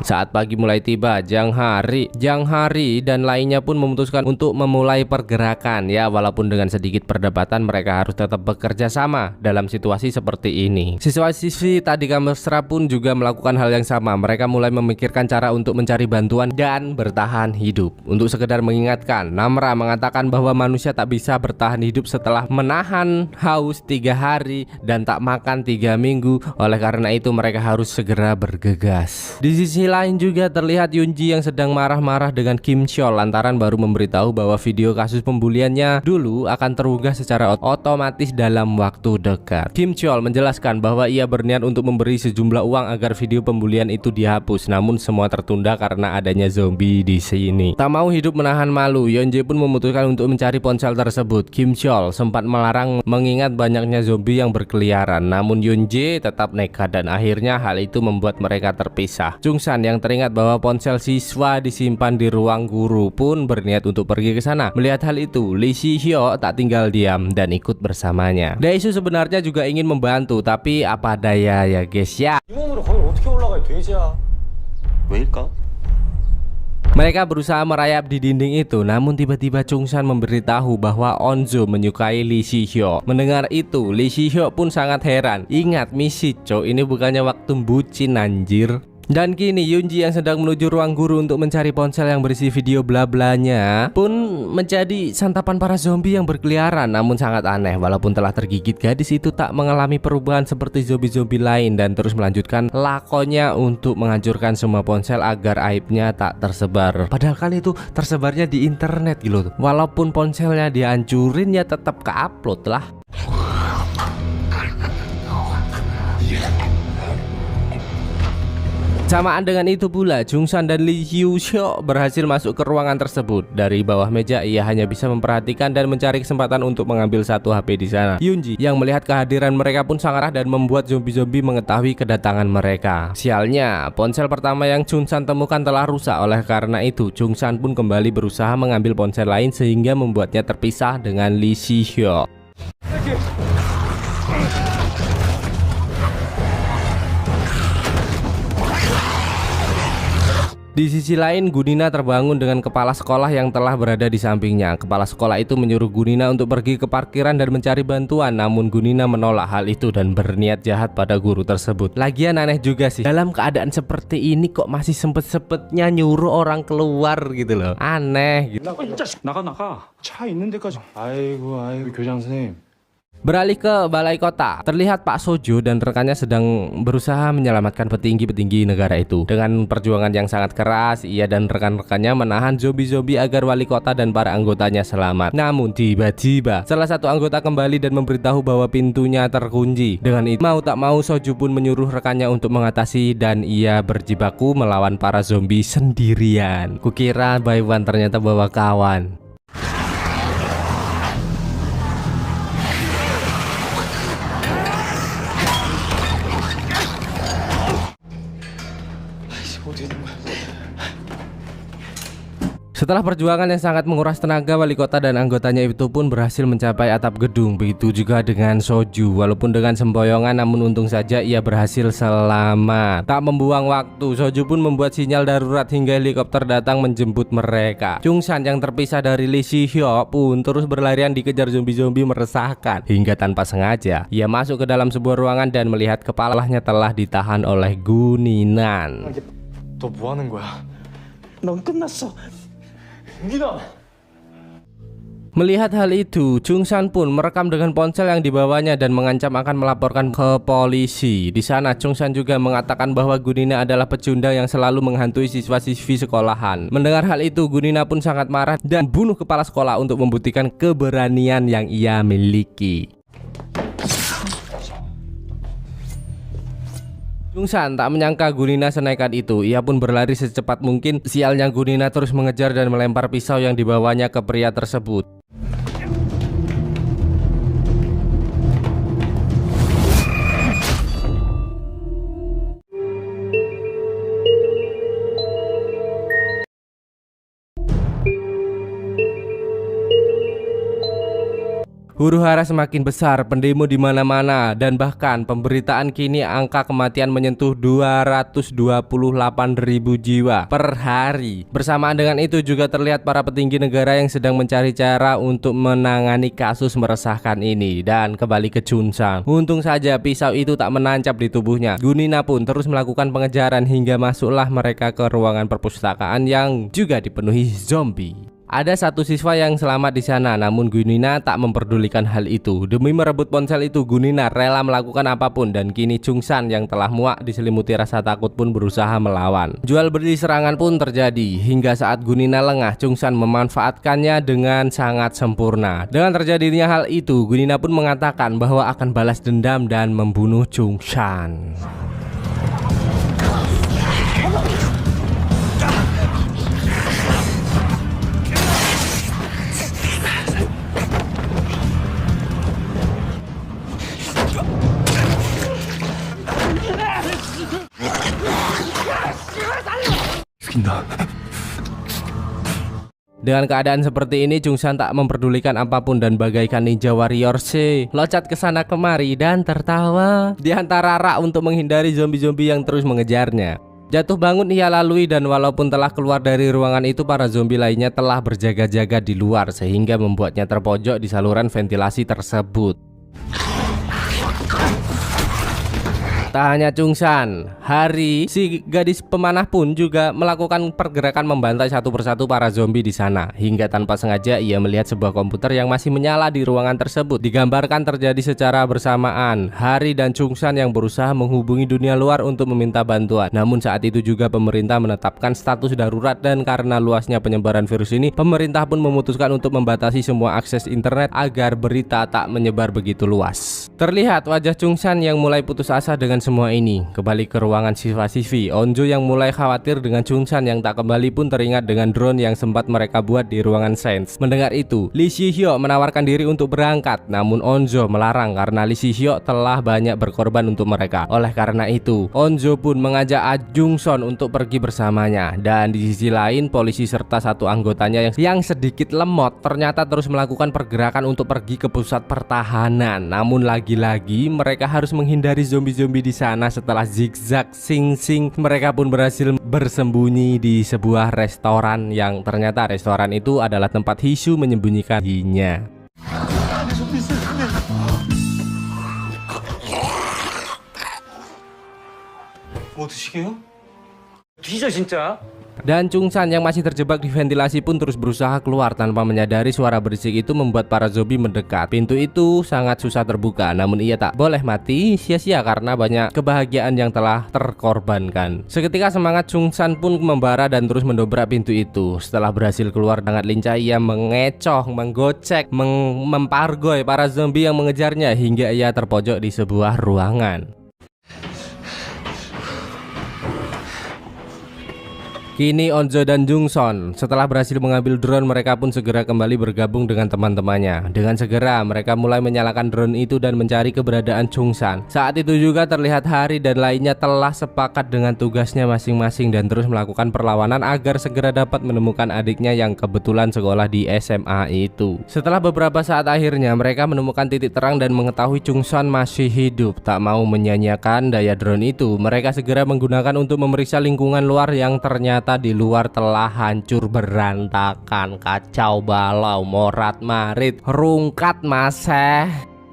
Speaker 1: Saat pagi mulai tiba, Jang Hari dan lainnya pun memutuskan untuk memulai pergerakan. Ya, walaupun dengan sedikit perdebatan, mereka harus tetap bekerja sama dalam situasi seperti ini. Siswa-siswi tadi Kamestra pun juga melakukan hal yang sama. Mereka mulai memikirkan cara untuk mencari bantuan dan bertahan hidup. Untuk sekedar mengingatkan, Namra mengatakan bahwa manusia tak bisa bertahan hidup setelah menahan haus 3 hari dan tak makan 3 minggu. Oleh karena itu mereka harus segera bergegas. Di sisi lain juga terlihat Yoonji yang sedang marah-marah dengan Kim Cheol lantaran baru memberitahu bahwa video kasus pembuliannya dulu akan terunggah secara otomatis dalam waktu dekat. Kim Cheol menjelaskan bahwa ia berniat untuk memberi sejumlah uang agar video pembulian itu dihapus, namun semua tertunda karena adanya zombie di sini. Tak mau hidup menahan malu, Yeonjae pun memutuskan untuk mencari ponsel tersebut. Kim Cheol sempat melarang mengingat banyaknya zombie yang berkeliaran, namun Yeonjae tetap nekat dan akhirnya hal itu membuat mereka terpisah. Chungsan yang teringat bahwa ponsel siswa disimpan di ruang guru pun berniat untuk pergi ke sana. Melihat hal itu, Lee Si-hyo tak tinggal diam dan ikut bersamanya. Dae-su sebenarnya juga ingin membantu, tapi apa daya ya guys ya.
Speaker 2: 이 몸으로 거기 어떻게 올라가 이 돼지야. 왜일까?
Speaker 1: Mereka berusaha merayap di dinding itu, namun tiba-tiba Chungsan memberitahu bahwa Onzo menyukai Lee Si-hyo. Mendengar itu, Lee Si-hyo pun sangat heran. Ingat misi, cok, ini bukannya waktu bucin anjir. Dan kini Yoonji yang sedang menuju ruang guru untuk mencari ponsel yang berisi video bla-blanya pun menjadi santapan para zombie yang berkeliaran. Namun sangat aneh, walaupun telah tergigit, gadis itu tak mengalami perubahan seperti zombie-zombie lain dan terus melanjutkan lakonnya untuk menghancurkan semua ponsel agar aibnya tak tersebar. Padahal kali itu tersebarnya di internet gitu. Walaupun ponselnya dihancurin ya tetap ke-upload lah. Samaan dengan itu pula, Chungsan dan Lee Hyuseo berhasil masuk ke ruangan tersebut. Dari bawah meja, ia hanya bisa memperhatikan dan mencari kesempatan untuk mengambil satu HP di sana. Yoonji yang melihat kehadiran mereka pun sangat marah dan membuat zombie-zombie mengetahui kedatangan mereka. Sialnya, ponsel pertama yang Chungsan temukan telah rusak. Oleh karena itu, Chungsan pun kembali berusaha mengambil ponsel lain sehingga membuatnya terpisah dengan Lee Si-hyo. Di sisi lain, Gunina terbangun dengan kepala sekolah yang telah berada di sampingnya. Kepala sekolah itu menyuruh Gunina untuk pergi ke parkiran dan mencari bantuan, namun Gunina menolak hal itu dan berniat jahat pada guru tersebut. Lagian aneh juga sih, dalam keadaan seperti ini kok masih sempet-sempetnya nyuruh orang keluar gitu loh. Aneh gitu.
Speaker 2: 이 자식 나가. 차 있는 데까지. 아이고 교장 선생님.
Speaker 1: Beralih ke balai kota, terlihat Pak Sojo dan rekannya sedang berusaha menyelamatkan petinggi-petinggi negara itu. Dengan perjuangan yang sangat keras, ia dan rekan-rekannya menahan zombie-zombie agar wali kota dan para anggotanya selamat. Namun tiba-tiba salah satu anggota kembali dan memberitahu bahwa pintunya terkunci. Dengan itu mau tak mau Sojo pun menyuruh rekannya untuk mengatasi dan ia berjibaku melawan para zombie sendirian. Kukira Baiwan ternyata bawa kawan. Setelah perjuangan yang sangat menguras tenaga, wali kota dan anggotanya itu pun berhasil mencapai atap gedung. Begitu juga dengan Soju. Walaupun dengan semboyongan, namun untung saja ia berhasil selamat. Tak membuang waktu, Soju pun membuat sinyal darurat hingga helikopter datang menjemput mereka. Chungsan yang terpisah dari Lee Si-hyo pun terus berlarian dikejar zombie-zombie meresahkan. Hingga tanpa sengaja, ia masuk ke dalam sebuah ruangan dan melihat kepalanya telah ditahan oleh Guninan.
Speaker 2: 너 뭐 하는 거야? 넌 끝났어. 윤기나.
Speaker 1: Melihat hal itu, Chungsan pun merekam dengan ponsel yang dibawanya dan mengancam akan melaporkan ke polisi. Di sana Chungsan juga mengatakan bahwa Gunina adalah pecundang yang selalu menghantui siswa-siswi sekolahan. Mendengar hal itu, Gunina pun sangat marah dan bunuh kepala sekolah untuk membuktikan keberanian yang ia miliki. Chungsan tak menyangka Gunina senekat itu. Ia pun berlari secepat mungkin. Sialnya Gunina terus mengejar dan melempar pisau yang dibawanya ke pria tersebut. Huru-hara semakin besar, pendemo di mana-mana, dan bahkan pemberitaan kini angka kematian menyentuh 228.000 jiwa per hari. Bersamaan dengan itu juga terlihat para petinggi negara yang sedang mencari cara untuk menangani kasus meresahkan ini. Dan kembali ke Chungsan, untung saja pisau itu tak menancap di tubuhnya. Gunina pun terus melakukan pengejaran hingga masuklah mereka ke ruangan perpustakaan yang juga dipenuhi zombie. Ada satu siswa yang selamat di sana, namun Gunina tak memperdulikan hal itu. Demi merebut ponsel itu, Gunina rela melakukan apapun, dan kini Chungsan yang telah muak diselimuti rasa takut pun berusaha melawan. Jual beli serangan pun terjadi hingga saat Gunina lengah, Chungsan memanfaatkannya dengan sangat sempurna. Dengan terjadinya hal itu, Gunina pun mengatakan bahwa akan balas dendam dan membunuh Chungsan. Dengan keadaan seperti ini, Chungsan tak memperdulikan apapun dan bagaikan ninja warrior loncat ke sana kemari dan tertawa di antara rak untuk menghindari zombie-zombie yang terus mengejarnya. Jatuh bangun ia lalui, dan walaupun telah keluar dari ruangan itu, para zombie lainnya telah berjaga-jaga di luar sehingga membuatnya terpojok di saluran ventilasi tersebut. Tak hanya Chungsan, Hari, si gadis pemanah pun juga melakukan pergerakan membantai satu persatu para zombie di sana. Hingga tanpa sengaja ia melihat sebuah komputer yang masih menyala di ruangan tersebut. Digambarkan terjadi secara bersamaan. Hari dan Chungsan yang berusaha menghubungi dunia luar untuk meminta bantuan. Namun saat itu juga pemerintah menetapkan status darurat, dan karena luasnya penyebaran virus ini, pemerintah pun memutuskan untuk membatasi semua akses internet agar berita tak menyebar begitu luas. Terlihat wajah Chungsan yang mulai putus asa dengan semua ini. Kembali ke ruangan siswa-siswi, Onjo yang mulai khawatir dengan Chungsan yang tak kembali pun teringat dengan drone yang sempat mereka buat di ruangan sains. Mendengar itu, Lee Si-hyo menawarkan diri untuk berangkat, namun Onjo melarang karena Lee Si-hyo telah banyak berkorban untuk mereka. Oleh karena itu, Onjo pun mengajak Ah Jung-son untuk pergi bersamanya. Dan di sisi lain, polisi serta satu anggotanya yang sedikit lemot ternyata terus melakukan pergerakan untuk pergi ke pusat pertahanan. Namun lagi-lagi mereka harus menghindari zombie-zombie di sana. Setelah zigzag sing-sing, mereka pun berhasil bersembunyi di sebuah restoran yang ternyata restoran itu adalah tempat Hisu menyembunyikan dirinya.
Speaker 2: 뭐 드시게요? 뒤져 진짜.
Speaker 1: Dan Chungsan yang masih terjebak di ventilasi pun terus berusaha keluar tanpa menyadari suara berisik itu membuat para zombie mendekat. Pintu itu sangat susah terbuka, namun ia tak boleh mati sia-sia karena banyak kebahagiaan yang telah terkorbankan. Seketika semangat Chungsan pun membara dan terus mendobrak pintu itu. Setelah berhasil keluar dengan lincah, ia mengecoh, menggocek, mempargoy para zombie yang mengejarnya hingga ia terpojok di sebuah ruangan. Kini Onjo dan Jung-son setelah berhasil mengambil drone, mereka pun segera kembali bergabung dengan teman-temannya. Dengan segera mereka mulai menyalakan drone itu dan mencari keberadaan Chungsan. Saat itu juga terlihat Hari dan lainnya telah sepakat dengan tugasnya masing-masing dan terus melakukan perlawanan agar segera dapat menemukan adiknya yang kebetulan sekolah di SMA itu. Setelah beberapa saat akhirnya mereka menemukan titik terang dan mengetahui Chungsan masih hidup. Tak mau menyanyiakan daya drone itu, mereka segera menggunakan untuk memeriksa lingkungan luar yang ternyata di luar telah hancur berantakan, kacau balau, morat marit, rungkat maseh.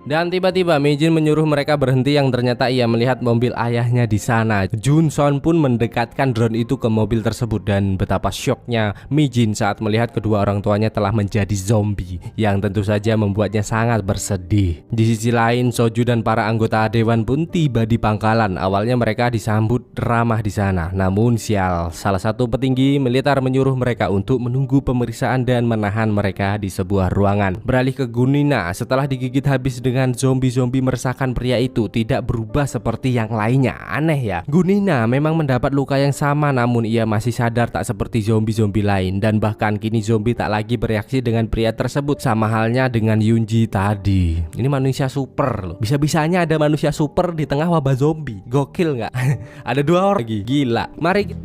Speaker 1: Dan tiba-tiba Mijin menyuruh mereka berhenti yang ternyata ia melihat mobil ayahnya di sana. Junson pun mendekatkan drone itu ke mobil tersebut dan betapa syoknya Mijin saat melihat kedua orang tuanya telah menjadi zombie yang tentu saja membuatnya sangat bersedih. Di sisi lain Soju dan para anggota dewan pun tiba di pangkalan. Awalnya mereka disambut ramah di sana. Namun sial, salah satu petinggi militer menyuruh mereka untuk menunggu pemeriksaan dan menahan mereka di sebuah ruangan. Beralih ke Gunina, setelah digigit habis dengan zombie-zombie meresahkan, pria itu tidak berubah seperti yang lainnya. Aneh ya. Gunina memang mendapat luka yang sama namun ia masih sadar tak seperti zombie-zombie lain. Dan bahkan kini zombie tak lagi bereaksi dengan pria tersebut. Sama halnya dengan Yunji tadi. Ini manusia super loh. Bisa-bisanya ada manusia super di tengah wabah zombie. Gokil nggak? Ada 2 orang lagi. Gila. Mari kita...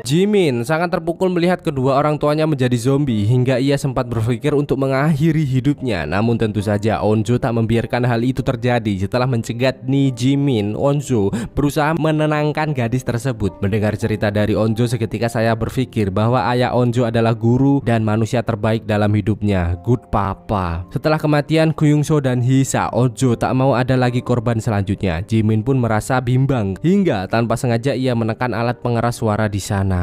Speaker 1: Jimin sangat terpukul melihat kedua orang tuanya menjadi zombie hingga ia sempat berpikir untuk mengakhiri hidupnya. Namun tentu saja Onjo tak membiarkan hal itu terjadi. Setelah mencegat Ni Jimin, Onjo berusaha menenangkan gadis tersebut. Mendengar cerita dari Onjo, seketika saya berpikir bahwa ayah Onjo adalah guru dan manusia terbaik dalam hidupnya. Good papa. Setelah kematian Kyungso dan Hisa, Onjo tak mau ada lagi korban selanjutnya. Jimin pun merasa bimbang hingga tanpa sengaja ia menekan alat pengeras suara di sana.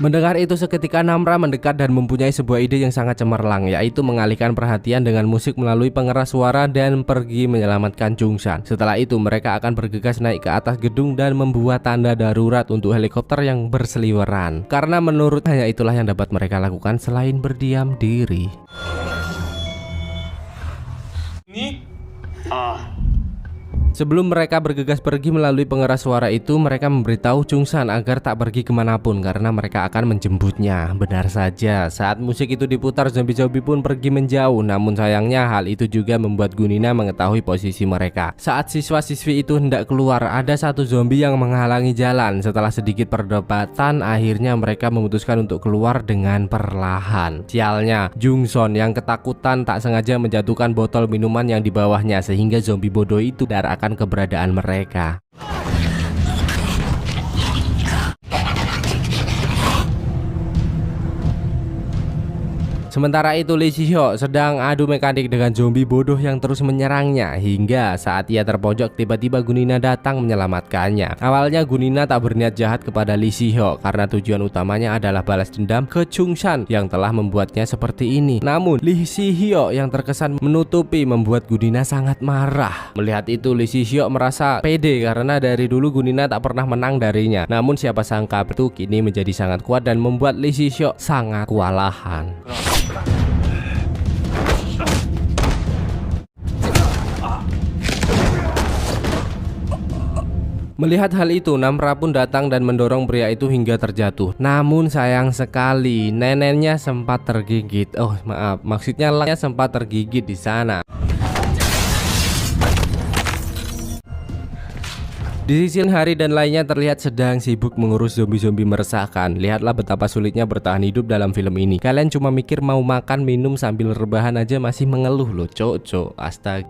Speaker 1: Mendengar itu seketika Namra mendekat dan mempunyai sebuah ide yang sangat cemerlang, yaitu mengalihkan perhatian dengan musik melalui pengeras suara dan pergi menyelamatkan Jungsan. Setelah itu mereka akan bergegas naik ke atas gedung dan membuat tanda darurat untuk helikopter yang berseliweran. Karena menurut hanya itulah yang dapat mereka lakukan selain berdiam diri. Sebelum mereka bergegas pergi melalui pengeras suara itu, mereka memberitahu Jungsan agar tak pergi kemanapun karena mereka akan menjemputnya. Benar saja, saat musik itu diputar, zombie-zombie pun pergi menjauh. Namun sayangnya hal itu juga membuat Gunina mengetahui posisi mereka. Saat siswa-siswi itu hendak keluar, ada satu zombie yang menghalangi jalan. Setelah sedikit perdebatan, akhirnya mereka memutuskan untuk keluar dengan perlahan. Sialnya, Jungson yang ketakutan tak sengaja menjatuhkan botol minuman yang di bawahnya sehingga zombie bodoh itu darah keberadaan mereka. Sementara itu Lee Si-hyuk sedang adu mekanik dengan zombie bodoh yang terus menyerangnya hingga saat ia terpojok tiba-tiba Gunina datang menyelamatkannya. Awalnya Gunina tak berniat jahat kepada Lee Si-hyuk karena tujuan utamanya adalah balas dendam ke Jungsan yang telah membuatnya seperti ini. Namun Lee Si-hyuk yang terkesan menutupi membuat Gunina sangat marah. Melihat itu Lee Si-hyuk merasa pede karena dari dulu Gunina tak pernah menang darinya. Namun siapa sangka itu kini menjadi sangat kuat dan membuat Lee Si-hyuk sangat kewalahan. Melihat hal itu, Namra pun datang dan mendorong pria itu hingga terjatuh. Namun sayang sekali, neneknya sempat tergigit. Oh maaf, maksudnya lelahnya sempat tergigit di sana. Di sisi hari dan lainnya terlihat sedang sibuk mengurus zombie-zombie meresahkan. Lihatlah betapa sulitnya bertahan hidup dalam film ini. Kalian cuma mikir mau makan minum sambil rebahan aja masih mengeluh loh, cok. Astaga.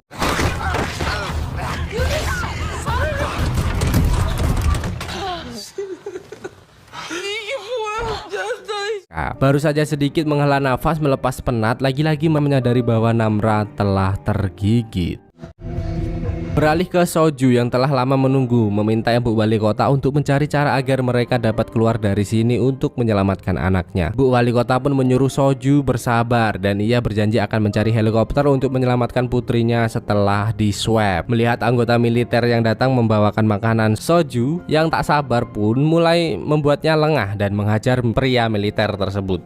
Speaker 1: Baru saja sedikit menghela nafas melepas penat, lagi-lagi menyadari bahwa Namra telah tergigit. Beralih ke Soju yang telah lama menunggu, meminta Bu Wali Kota untuk mencari cara agar mereka dapat keluar dari sini untuk menyelamatkan anaknya. Bu Wali Kota pun menyuruh Soju bersabar dan ia berjanji akan mencari helikopter untuk menyelamatkan putrinya setelah diswab. Melihat anggota militer yang datang membawakan makanan, Soju yang tak sabar pun mulai membuatnya lengah dan menghajar pria militer tersebut.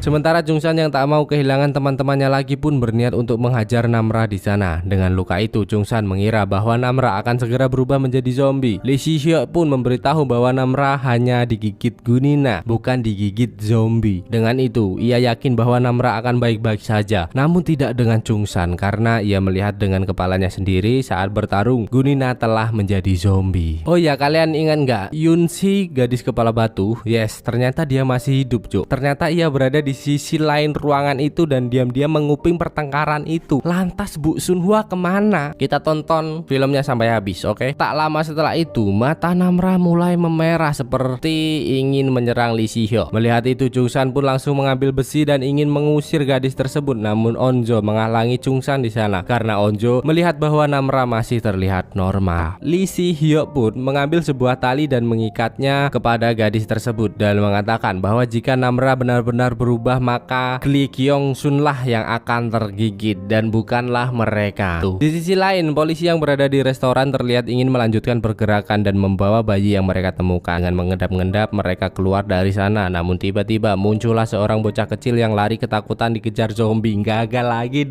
Speaker 1: Sementara Chungsan yang tak mau kehilangan teman-temannya lagi pun berniat untuk menghajar Namra di sana. Dengan luka itu, Chungsan mengira bahwa Namra akan segera berubah menjadi zombie. Lee Si-hyuk pun memberitahu bahwa Namra hanya digigit Gunina, bukan digigit zombie. Dengan itu, ia yakin bahwa Namra akan baik-baik saja. Namun tidak dengan Chungsan karena ia melihat dengan kepalanya sendiri saat bertarung, Gunina telah menjadi zombie. Oh ya, kalian ingat nggak? Yunsi, gadis kepala batu. Yes, ternyata dia masih hidup, Cuk. Ternyata ia berada di sisi lain ruangan itu dan diam-diam menguping pertengkaran itu. Lantas Bu Sunhwa kemana? Kita tonton filmnya sampai habis, oke? Tak lama setelah itu, mata Namra mulai memerah seperti ingin menyerang Lee Si-hyuk. Melihat itu, Chungsan pun langsung mengambil besi dan ingin mengusir gadis tersebut. Namun Onjo menghalangi Chungsan di sana karena Onjo melihat bahwa Namra masih terlihat normal. Lee Si-hyuk pun mengambil sebuah tali dan mengikatnya kepada gadis tersebut dan mengatakan bahwa jika Namra benar-benar berubah, maka Lee Kyung Sun lah yang akan tergigit dan bukanlah mereka. Tuh. Di sisi lain, polisi yang berada di restoran terlihat ingin melanjutkan pergerakan dan membawa bayi yang mereka temukan. Dengan mengendap-endap mereka keluar dari sana. Namun tiba-tiba muncullah seorang bocah kecil yang lari ketakutan dikejar zombie. Gagal lagi.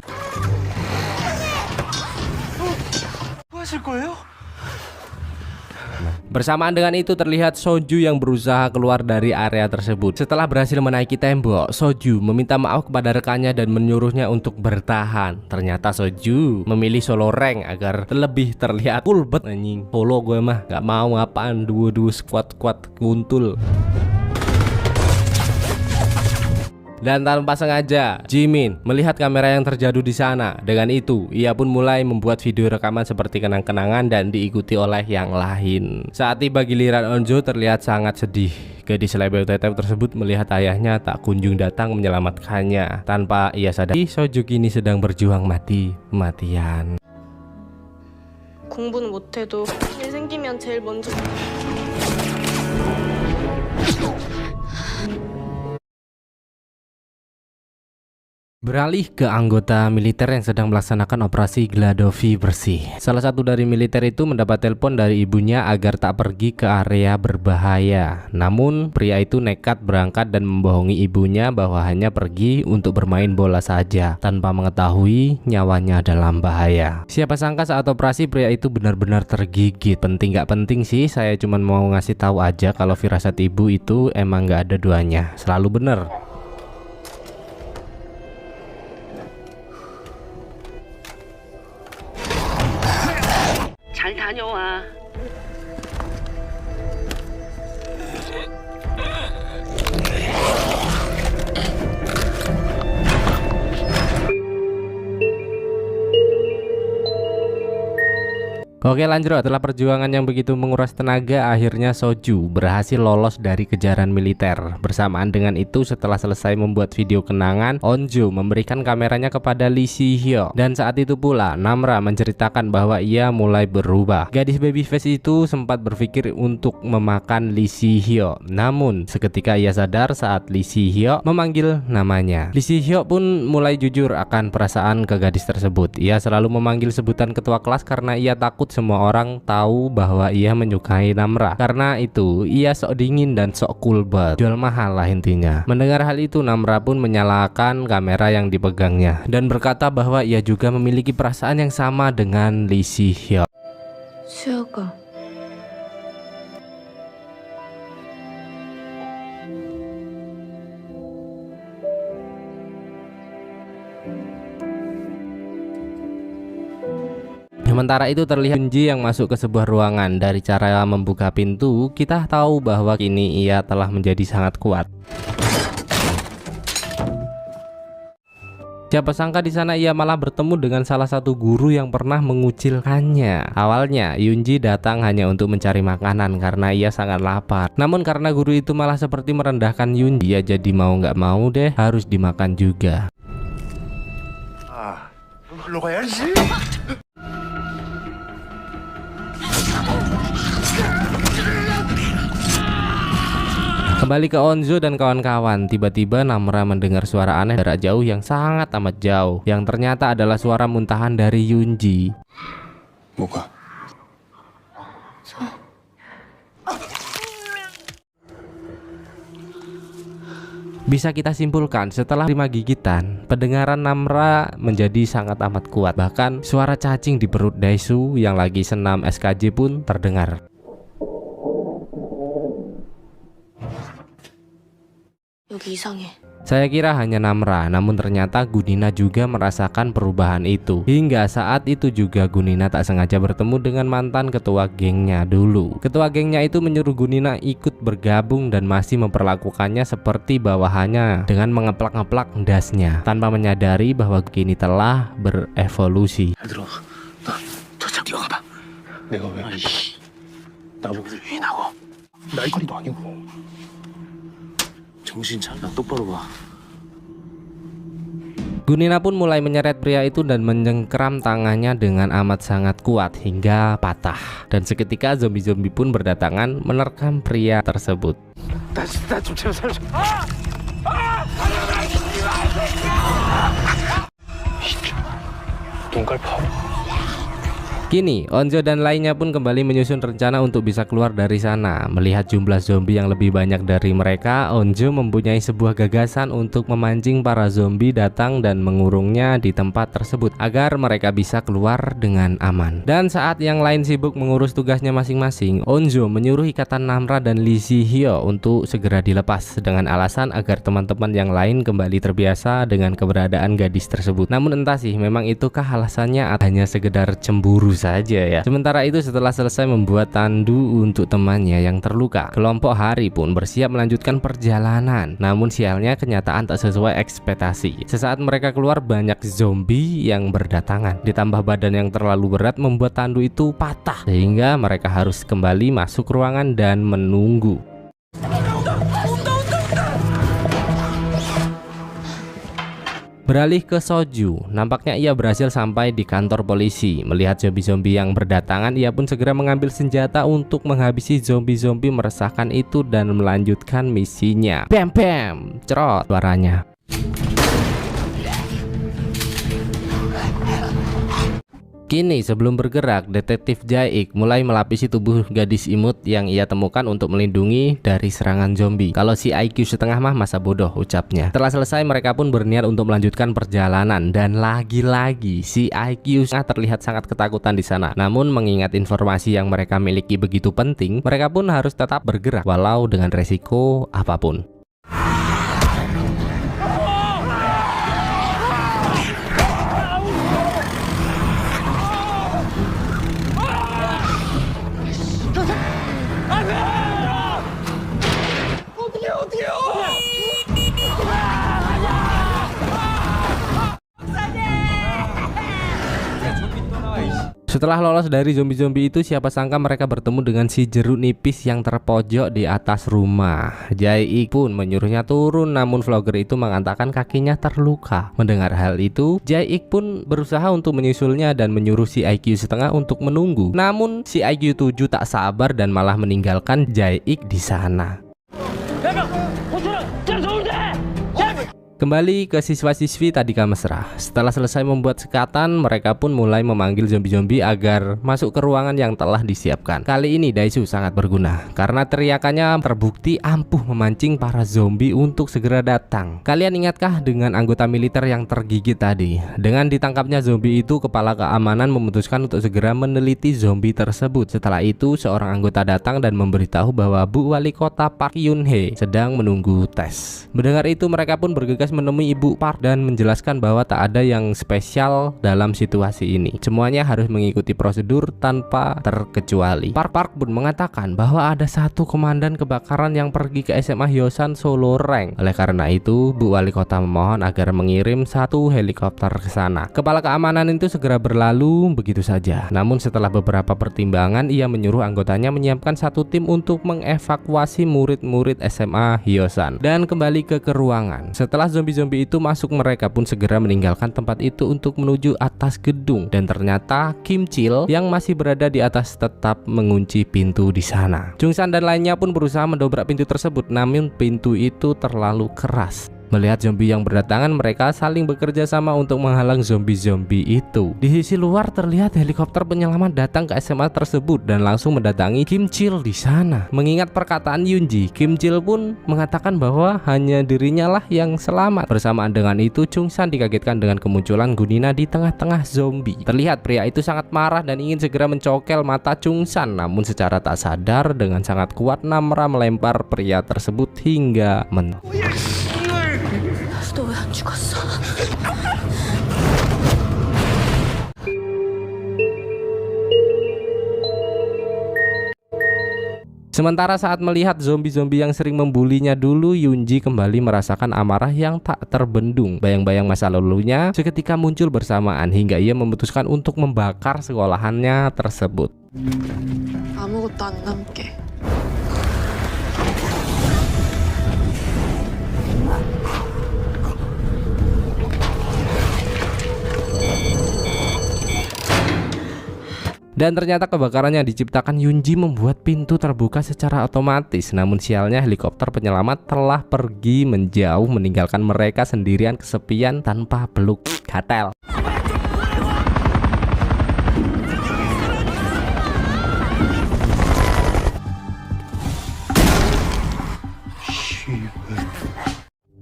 Speaker 2: 뭐 하실 거예요?
Speaker 1: Bersamaan dengan itu terlihat Soju yang berusaha keluar dari area tersebut. Setelah berhasil menaiki tembok, Soju meminta maaf kepada rekannya dan menyuruhnya untuk bertahan. Ternyata Soju memilih solo rank agar lebih terlihat cool banget anjing. Solo gue mah gak mau apaan dua-dua squad kuntul. Dan tanpa sengaja, Jimin melihat kamera yang terjatuh di sana. Dengan itu, ia pun mulai membuat video rekaman seperti kenang-kenangan dan diikuti oleh yang lain. Saat tiba giliran Onjo terlihat sangat sedih. Gadis label tetep tersebut melihat ayahnya tak kunjung datang menyelamatkannya. Tanpa ia sadari, Soju kini sedang berjuang mati-matian.
Speaker 4: 공부는 못해도 일 생기면 제일 먼저
Speaker 1: Beralih ke anggota militer yang sedang melaksanakan operasi Gladovi bersih. Salah satu dari militer itu mendapat telepon dari ibunya agar tak pergi ke area berbahaya. Namun pria itu nekat berangkat dan membohongi ibunya bahwa hanya pergi untuk bermain bola saja, tanpa mengetahui nyawanya dalam bahaya. Siapa sangka saat operasi pria itu benar-benar tergigit. Penting gak penting sih, saya cuma mau ngasih tahu aja kalau firasat ibu itu emang gak ada duanya, selalu bener.
Speaker 5: 잘 다녀와.
Speaker 1: Oke lanjut, setelah perjuangan yang begitu menguras tenaga, akhirnya Soju berhasil lolos dari kejaran militer. Bersamaan dengan itu, setelah selesai membuat video kenangan, Onjo memberikan kameranya kepada Lee Si-hyuk. Dan saat itu pula, Namra menceritakan bahwa ia mulai berubah. Gadis babyface itu sempat berpikir untuk memakan Lee Si-hyuk. Namun, seketika ia sadar saat Lee Si-hyuk memanggil namanya. Lee Si-hyuk pun mulai jujur akan perasaan ke gadis tersebut. Ia selalu memanggil sebutan ketua kelas karena ia takut semua orang tahu bahwa ia menyukai Namra. Karena itu ia sok dingin dan sok cool banget, jual mahal lah intinya. Mendengar hal itu, Namra pun menyalakan kamera yang dipegangnya dan berkata bahwa ia juga memiliki perasaan yang sama dengan Lee Si-hyuk.
Speaker 4: 수혁아
Speaker 1: Sementara itu terlihat Junji yang masuk ke sebuah ruangan. Dari cara membuka pintu, kita tahu bahwa kini ia telah menjadi sangat kuat. Siapa sangka di sana ia malah bertemu dengan salah satu guru yang pernah mengucilkannya. Awalnya Yunji datang hanya untuk mencari makanan karena ia sangat lapar. Namun karena guru itu malah seperti merendahkan Yunji, ia jadi mau nggak mau deh harus dimakan juga.
Speaker 2: 글로 가야지.
Speaker 1: Kembali ke Onzo dan kawan-kawan, tiba-tiba Namra mendengar suara aneh jarak jauh yang sangat amat jauh, yang ternyata adalah suara muntahan dari Yunji.
Speaker 2: 뭐가?
Speaker 1: Bisa kita simpulkan setelah 5 gigitan, pendengaran Namra menjadi sangat amat kuat. Bahkan suara cacing di perut Daesu yang lagi senam SKJ pun terdengar.
Speaker 4: 여기 이상해.
Speaker 1: Saya kira hanya Namra, namun ternyata Gunina juga merasakan perubahan itu. Hingga saat itu juga Gunina tak sengaja bertemu dengan mantan ketua gengnya dulu. Ketua gengnya itu menyuruh Gunina ikut bergabung dan masih memperlakukannya seperti bawahannya dengan mengeplak-ngeplak dasnya, tanpa menyadari bahwa kini telah berevolusi.
Speaker 2: 들어. 너 저쪽 뛰어가봐. 내가 왜? 나보고 유인하고. 날거리도 아니고. 정신 차려. 똑바로 봐.
Speaker 1: Gunina pun mulai menyeret pria itu dan mencengkeram tangannya dengan amat sangat kuat hingga patah. Dan seketika zombie-zombie pun berdatangan menerkam pria tersebut.
Speaker 2: 나좀 제발 살려줘. 눈깔파.
Speaker 1: Kini Onjo dan lainnya pun kembali menyusun rencana untuk bisa keluar dari sana. Melihat jumlah zombie yang lebih banyak dari mereka, Onjo mempunyai sebuah gagasan untuk memancing para zombie datang dan mengurungnya di tempat tersebut agar mereka bisa keluar dengan aman. Dan saat yang lain sibuk mengurus tugasnya masing-masing, Onjo menyuruh ikatan Namra dan Lee Si-hyo untuk segera dilepas dengan alasan agar teman-teman yang lain kembali terbiasa dengan keberadaan gadis tersebut. Namun entah sih, memang itukah alasannya atau hanya sekedar cemburu saja ya. Sementara itu setelah selesai membuat tandu untuk temannya yang terluka, kelompok Hari pun bersiap melanjutkan perjalanan. Namun sialnya kenyataan tak sesuai ekspektasi. Sesaat mereka keluar, banyak zombie yang berdatangan. Ditambah badan yang terlalu berat membuat tandu itu patah, sehingga mereka harus kembali masuk ruangan dan menunggu. Beralih ke Soju, nampaknya ia berhasil sampai di kantor polisi. Melihat zombie-zombie yang berdatangan, ia pun segera mengambil senjata untuk menghabisi zombie-zombie meresahkan itu dan melanjutkan misinya. Bam bam, cerot suaranya. Kini sebelum bergerak, detektif Jae-ik mulai melapisi tubuh gadis imut yang ia temukan untuk melindungi dari serangan zombie. Kalau si IQ setengah mah masa bodoh, ucapnya. Setelah selesai, mereka pun berniat untuk melanjutkan perjalanan dan lagi-lagi si IQ terlihat sangat ketakutan di sana. Namun mengingat informasi yang mereka miliki begitu penting, mereka pun harus tetap bergerak walau dengan resiko apapun. Setelah lolos dari zombie-zombie itu, siapa sangka mereka bertemu dengan si jeruk nipis yang terpojok di atas rumah. Jae-ik pun menyuruhnya turun, namun vlogger itu mengatakan kakinya terluka. Mendengar hal itu, Jae-ik pun berusaha untuk menyusulnya dan menyuruh si IQ setengah untuk menunggu. Namun si IQ 7 tak sabar dan malah meninggalkan Jae-ik di sana. Kembali ke siswa-siswi tadika mesra. Setelah selesai membuat sekatan, mereka pun mulai memanggil zombie-zombie agar masuk ke ruangan yang telah disiapkan. Kali ini Daesu sangat berguna karena teriakannya terbukti ampuh memancing para zombie untuk segera datang. Kalian ingatkah dengan anggota militer yang tergigit tadi? Dengan ditangkapnya zombie itu, kepala keamanan memutuskan untuk segera meneliti zombie tersebut. Setelah itu, seorang anggota datang dan memberitahu bahwa Bu Wali Kota Park Yun-hee sedang menunggu tes. Mendengar itu, mereka pun bergegas menemui Ibu Park dan menjelaskan bahwa tak ada yang spesial dalam situasi ini. Semuanya harus mengikuti prosedur tanpa terkecuali. Park pun mengatakan bahwa ada satu komandan kebakaran yang pergi ke SMA Hyosan Solo Rank. Oleh karena itu, Bu Wali Kota memohon agar mengirim satu helikopter ke sana. Kepala keamanan itu segera berlalu begitu saja. Namun setelah beberapa pertimbangan, ia menyuruh anggotanya menyiapkan satu tim untuk mengevakuasi murid-murid SMA Hyosan dan kembali ke ruangan. Setelah zombie-zombie itu masuk, mereka pun segera meninggalkan tempat itu untuk menuju atas gedung, dan ternyata Kim Chil yang masih berada di atas tetap mengunci pintu di sana. Jungsan dan lainnya pun berusaha mendobrak pintu tersebut, namun pintu itu terlalu keras. Melihat zombie yang berdatangan, mereka saling bekerja sama untuk menghalang zombie-zombie itu. Di sisi luar terlihat helikopter penyelamat datang ke SMA tersebut dan langsung mendatangi Kim Chil di sana. Mengingat perkataan Yunji, Kim Chil pun mengatakan bahwa hanya dirinya lah yang selamat. Bersamaan dengan itu, Chung San dikagetkan dengan kemunculan Gunina di tengah-tengah zombie. Terlihat pria itu sangat marah dan ingin segera mencokel mata Chung San, namun secara tak sadar dengan sangat kuat Namra melempar pria tersebut hingga mentok.
Speaker 3: 너 왜 안 죽었어?
Speaker 1: Sementara saat melihat zombie-zombie yang sering membulinya dulu, Yunji kembali merasakan amarah yang tak terbendung. Bayang-bayang masa lalunya seketika muncul bersamaan hingga ia memutuskan untuk membakar sekolahannya tersebut.
Speaker 4: 아무것도 안 남게.
Speaker 1: Dan ternyata kebakaran yang diciptakan Yunji membuat pintu terbuka secara otomatis. Namun sialnya helikopter penyelamat telah pergi menjauh meninggalkan mereka sendirian kesepian tanpa peluk gatel.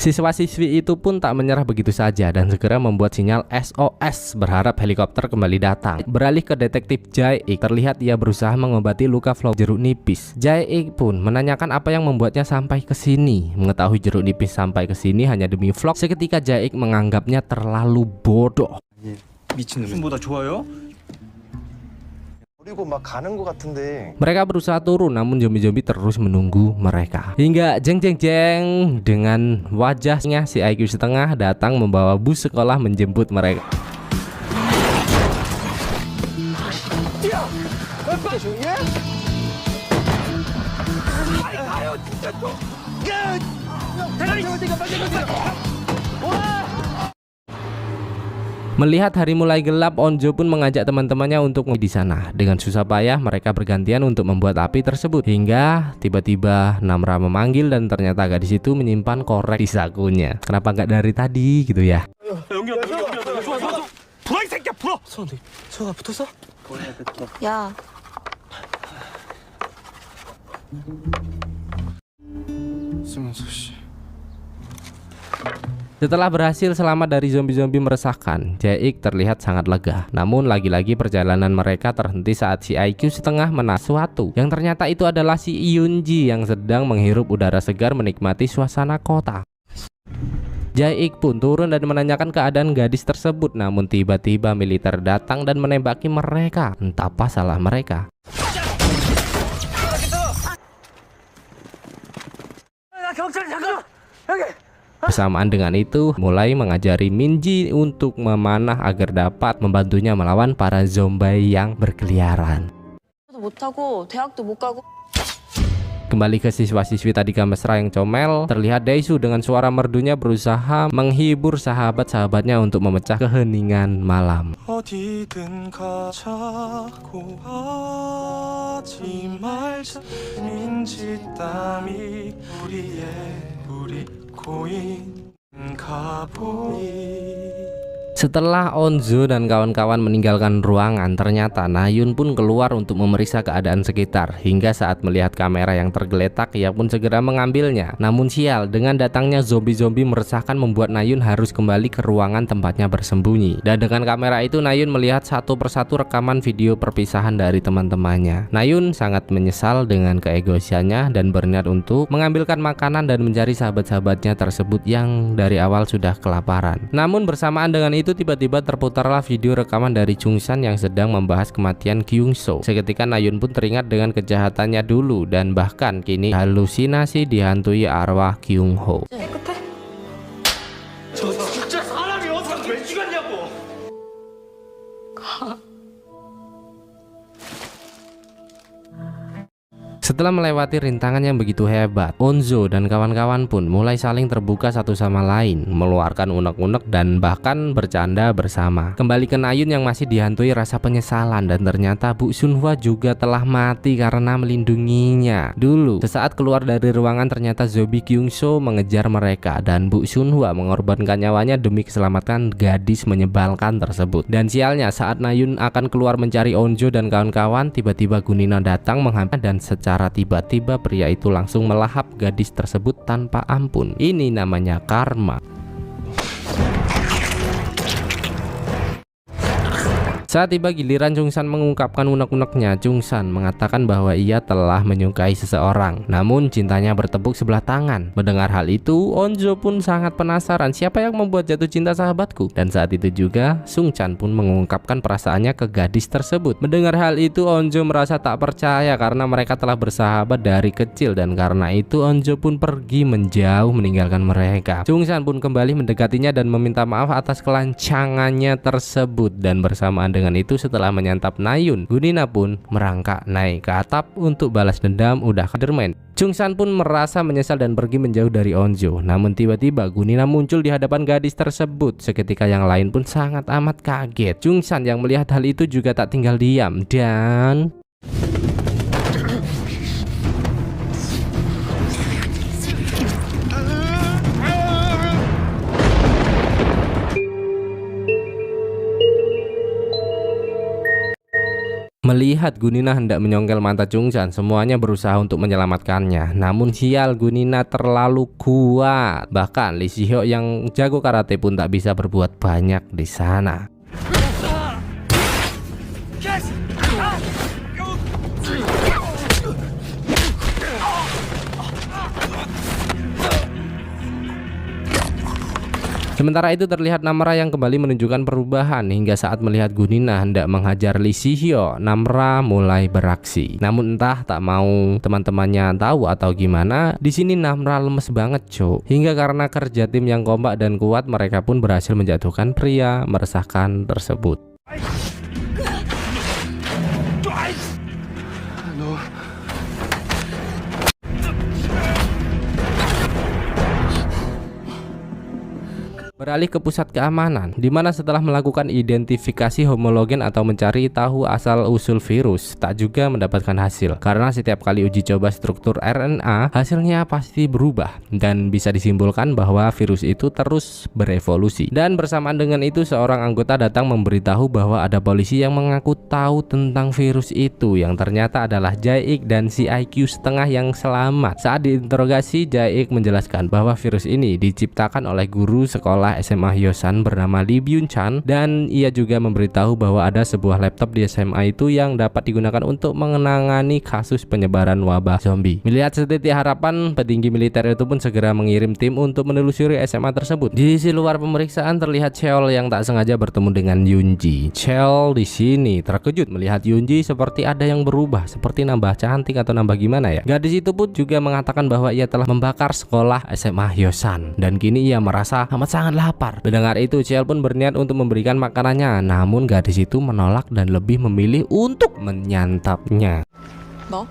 Speaker 1: Siswa-siswi itu pun tak menyerah begitu saja dan segera membuat sinyal SOS berharap helikopter kembali datang. Beralih ke detektif Jae-ik, terlihat ia berusaha mengobati luka Vlog jeruk nipis. Jae-ik pun menanyakan apa yang membuatnya sampai ke sini. Mengetahui jeruk nipis sampai ke sini hanya demi vlog, seketika Jae-ik menganggapnya terlalu bodoh.
Speaker 2: 미친놈보다 좋아요?
Speaker 5: 그리고 막 가는 것 같은데.
Speaker 1: Mereka berusaha turun namun zombie-zombie terus menunggu mereka. Hingga jeng dengan wajahnya si IQ setengah datang membawa bus sekolah menjemput mereka. Melihat hari mulai gelap, Onjo pun mengajak teman-temannya untuk di sana. Dengan susah payah mereka bergantian untuk membuat api tersebut. Hingga tiba-tiba Namra memanggil dan ternyata gadis itu menyimpan korek di sakunya. Kenapa nggak dari tadi gitu ya?
Speaker 2: 불어 이 새끼야 불어. 소가 붙었어?
Speaker 3: 야,
Speaker 2: 승현서 씨.
Speaker 1: Setelah berhasil selamat dari zombie-zombie meresahkan, Jae-ik terlihat sangat lega. Namun lagi-lagi perjalanan mereka terhenti saat si IQ setengah menang sesuatu. Yang ternyata itu adalah si Yunji yang sedang menghirup udara segar menikmati suasana kota. Jae-ik pun turun dan menanyakan keadaan gadis tersebut. Namun tiba-tiba militer datang dan menembaki mereka. Entah apa salah mereka. Bersamaan dengan itu, mulai mengajari Minji untuk memanah agar dapat membantunya melawan para zombie yang berkeliaran.
Speaker 3: 못하고 대학도 못 가고.
Speaker 1: Kembali ke siswa-siswi tadi mesra yang comel, terlihat Daesu dengan suara merdunya berusaha menghibur sahabat-sahabatnya untuk memecah keheningan malam.
Speaker 2: 어디든 가자고 하지 말자 민지 땀이 우리 고인 가보니.
Speaker 1: Setelah Onzo dan kawan-kawan meninggalkan ruangan, ternyata Nayun pun keluar untuk memeriksa keadaan sekitar. Hingga saat melihat kamera yang tergeletak, ia pun segera mengambilnya. Namun sial, dengan datangnya zombie-zombie meresahkan membuat Nayun harus kembali ke ruangan tempatnya bersembunyi. Dan dengan kamera itu, Nayun melihat satu persatu rekaman video perpisahan dari teman-temannya. Nayun sangat menyesal dengan keegoisannya dan berniat untuk mengambilkan makanan dan mencari sahabat-sahabatnya tersebut yang dari awal sudah kelaparan. Namun bersamaan dengan itu tiba-tiba terputarlah video rekaman dari Chung San yang sedang membahas kematian Kyung So. Seketika Nayun pun teringat dengan kejahatannya dulu dan bahkan kini halusinasi dihantui arwah Kyung Ho.
Speaker 4: 깨끗해?
Speaker 2: 저 진짜 사람이 어디서 왜 죽였냐고.
Speaker 1: Setelah melewati rintangan yang begitu hebat, Onzo dan kawan-kawan pun mulai saling terbuka satu sama lain, meluarkan unek-unek dan bahkan bercanda bersama. Kembali ke Nayun yang masih dihantui rasa penyesalan, dan ternyata Bu Sunhwa juga telah mati karena melindunginya. Dulu, sesaat keluar dari ruangan ternyata Zobi Kyungso mengejar mereka dan Bu Sunhwa mengorbankan nyawanya demi keselamatan gadis menyebalkan tersebut. Dan sialnya, saat Nayun akan keluar mencari Onjo dan kawan-kawan, tiba-tiba Gunina datang menghampiri dan secara tiba-tiba pria itu langsung melahap gadis tersebut tanpa ampun. Ini namanya karma. Saat tiba giliran Chungsan mengungkapkan unek-uneknya, Chungsan mengatakan bahwa ia telah menyukai seseorang, namun cintanya bertepuk sebelah tangan. Mendengar hal itu, Onjo pun sangat penasaran siapa yang membuat jatuh cinta sahabatku. Dan saat itu juga, Sungchan pun mengungkapkan perasaannya ke gadis tersebut. Mendengar hal itu, Onjo merasa tak percaya karena mereka telah bersahabat dari kecil, dan karena itu Onjo pun pergi menjauh meninggalkan mereka. Chungsan pun kembali mendekatinya dan meminta maaf atas kelancangannya tersebut, dan bersamaan dengan itu setelah menyantap Nayun, Gunina pun merangkak naik ke atap untuk balas dendam udah kadermen. Chungsan pun merasa menyesal dan pergi menjauh dari Onjo. Namun tiba-tiba Gunina muncul di hadapan gadis tersebut. Seketika yang lain pun sangat amat kaget. Chungsan yang melihat hal itu juga tak tinggal diam dan melihat Gunina hendak menyongkel mata Chungsan, semuanya berusaha untuk menyelamatkannya. Namun sial, Gunina terlalu kuat. Bahkan Lee Si-hyo yang jago karate pun tak bisa berbuat banyak di sana. Sementara itu terlihat Namra yang kembali menunjukkan perubahan hingga saat melihat Gunina hendak menghajar Lee Si-hyo, Namra mulai beraksi. Namun entah tak mau teman-temannya tahu atau gimana, di sini Namra lemes banget, cok. Hingga karena kerja tim yang kompak dan kuat, mereka pun berhasil menjatuhkan pria meresahkan tersebut. Beralih ke pusat keamanan, di mana setelah melakukan identifikasi homologen atau mencari tahu asal-usul virus, tak juga mendapatkan hasil. Karena setiap kali uji coba struktur RNA, hasilnya pasti berubah dan bisa disimpulkan bahwa virus itu terus berevolusi. Dan bersamaan dengan itu, seorang anggota datang memberitahu bahwa ada polisi yang mengaku tahu tentang virus itu, yang ternyata adalah Jae-ik dan si IQ setengah yang selamat. Saat diinterogasi, Jae-ik menjelaskan bahwa virus ini diciptakan oleh guru sekolah SMA Hyosan bernama Lee Byun-chan, dan ia juga memberitahu bahwa ada sebuah laptop di SMA itu yang dapat digunakan untuk menangani kasus penyebaran wabah zombie. Melihat setitik harapan, petinggi militer itu pun segera mengirim tim untuk menelusuri SMA tersebut. Di sisi luar pemeriksaan terlihat Cheol yang tak sengaja bertemu dengan Yoonji. Cheol di sini terkejut melihat Yoonji seperti ada yang berubah, seperti nambah cantik atau nambah gimana ya. Gadis itu pun juga mengatakan bahwa ia telah membakar sekolah SMA Hyosan dan kini ia merasa amat sangat lapar. Mendengar itu, Cheol pun berniat untuk memberikan makanannya, namun gadis itu menolak dan lebih memilih untuk menyantapnya.
Speaker 3: 너?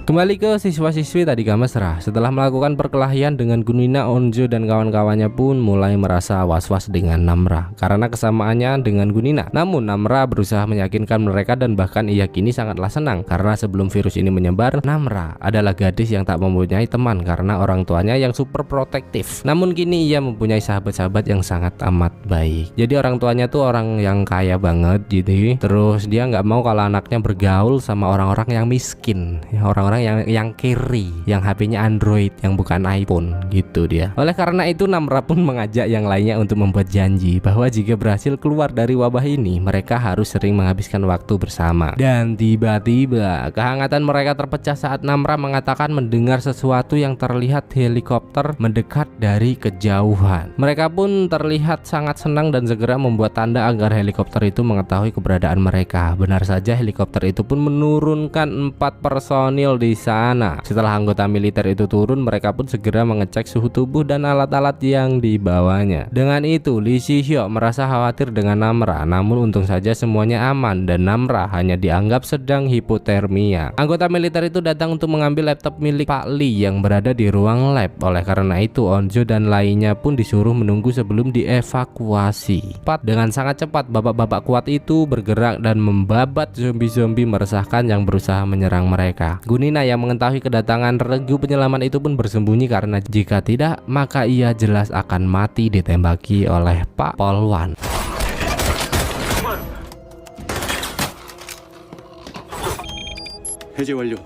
Speaker 1: Kembali ke siswa-siswi tadi mesra. Setelah melakukan perkelahian dengan Gunina, Onjo dan kawan-kawannya pun mulai merasa was-was dengan Namra karena kesamaannya dengan Gunina. Namun Namra berusaha meyakinkan mereka dan bahkan ia kini sangatlah senang karena sebelum virus ini menyebar, Namra adalah gadis yang tak mempunyai teman karena orang tuanya yang super protektif. Namun kini ia mempunyai sahabat-sahabat yang sangat amat baik. Jadi orang tuanya tuh orang yang kaya banget gitu. Terus dia nggak mau kalau anaknya bergaul sama orang-orang yang miskin, orang-orang yang kiri, yang HP-nya Android, yang bukan iPhone gitu dia. Oleh karena itu Namra pun mengajak yang lainnya untuk membuat janji bahwa jika berhasil keluar dari wabah ini, mereka harus sering menghabiskan waktu bersama. Dan tiba-tiba kehangatan mereka terpecah saat Namra mengatakan mendengar sesuatu yang terlihat helikopter mendekat dari kejauhan. Mereka pun terlihat sangat senang dan segera membuat tanda agar helikopter itu mengetahui keberadaan mereka. Benar saja helikopter itu pun menurunkan 4 personil di di sana. Setelah anggota militer itu turun, mereka pun segera mengecek suhu tubuh dan alat-alat yang dibawanya. Dengan itu, Lee Si-hyuk merasa khawatir dengan Namra, namun untung saja semuanya aman dan Namra hanya dianggap sedang hipotermia. Anggota militer itu datang untuk mengambil laptop milik Pak Lee yang berada di ruang lab. Oleh karena itu, Onjo dan lainnya pun disuruh menunggu sebelum dievakuasi. Dengan sangat cepat, bapak-bapak kuat itu bergerak dan membabat zombie-zombie meresahkan yang berusaha menyerang mereka. Gunina yang mengetahui kedatangan regu penyelaman itu pun bersembunyi karena jika tidak, maka ia jelas akan mati ditembaki oleh Pak Polwan.
Speaker 2: 해제 완료.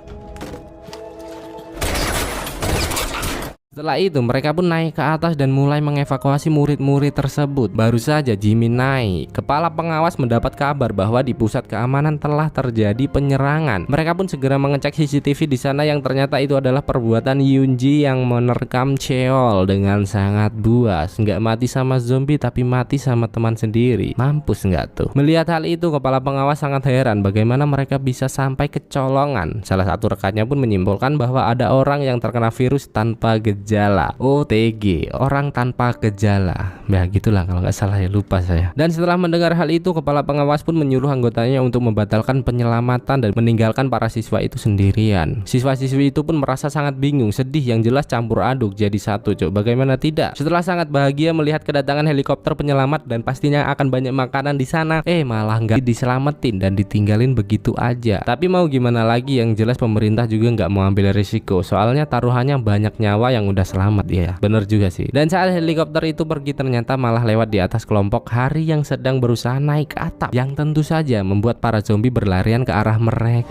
Speaker 1: Setelah itu mereka pun naik ke atas dan mulai mengevakuasi murid-murid tersebut. Baru saja Jimin naik, kepala pengawas mendapat kabar bahwa di pusat keamanan telah terjadi penyerangan. Mereka pun segera mengecek CCTV di sana yang ternyata itu adalah perbuatan Yoonji yang menerkam Cheol dengan sangat buas. Nggak mati sama zombie tapi mati sama teman sendiri. Mampus nggak tuh? Melihat hal itu, kepala pengawas sangat heran bagaimana mereka bisa sampai kecolongan. Salah satu rekannya pun menyimpulkan bahwa ada orang yang terkena virus tanpa gejala. OTG, orang tanpa gejala. Ya gitulah kalau nggak salah, ya lupa saya. Dan setelah mendengar hal itu, kepala pengawas pun menyuruh anggotanya untuk membatalkan penyelamatan dan meninggalkan para siswa itu sendirian. Siswa-siswi itu pun merasa sangat bingung, sedih, yang jelas campur aduk jadi satu. Bagaimana tidak? Setelah sangat bahagia melihat kedatangan helikopter penyelamat dan pastinya akan banyak makanan di sana, malah nggak diselamatin dan ditinggalin begitu aja. Tapi mau gimana lagi, yang jelas pemerintah juga nggak mau ambil risiko, soalnya taruhannya banyak nyawa yang udah selamat. Ya bener juga sih. Dan saat helikopter itu pergi, ternyata malah lewat di atas kelompok Hari yang sedang berusaha naik ke atap, yang tentu saja membuat para zombie berlarian ke arah mereka.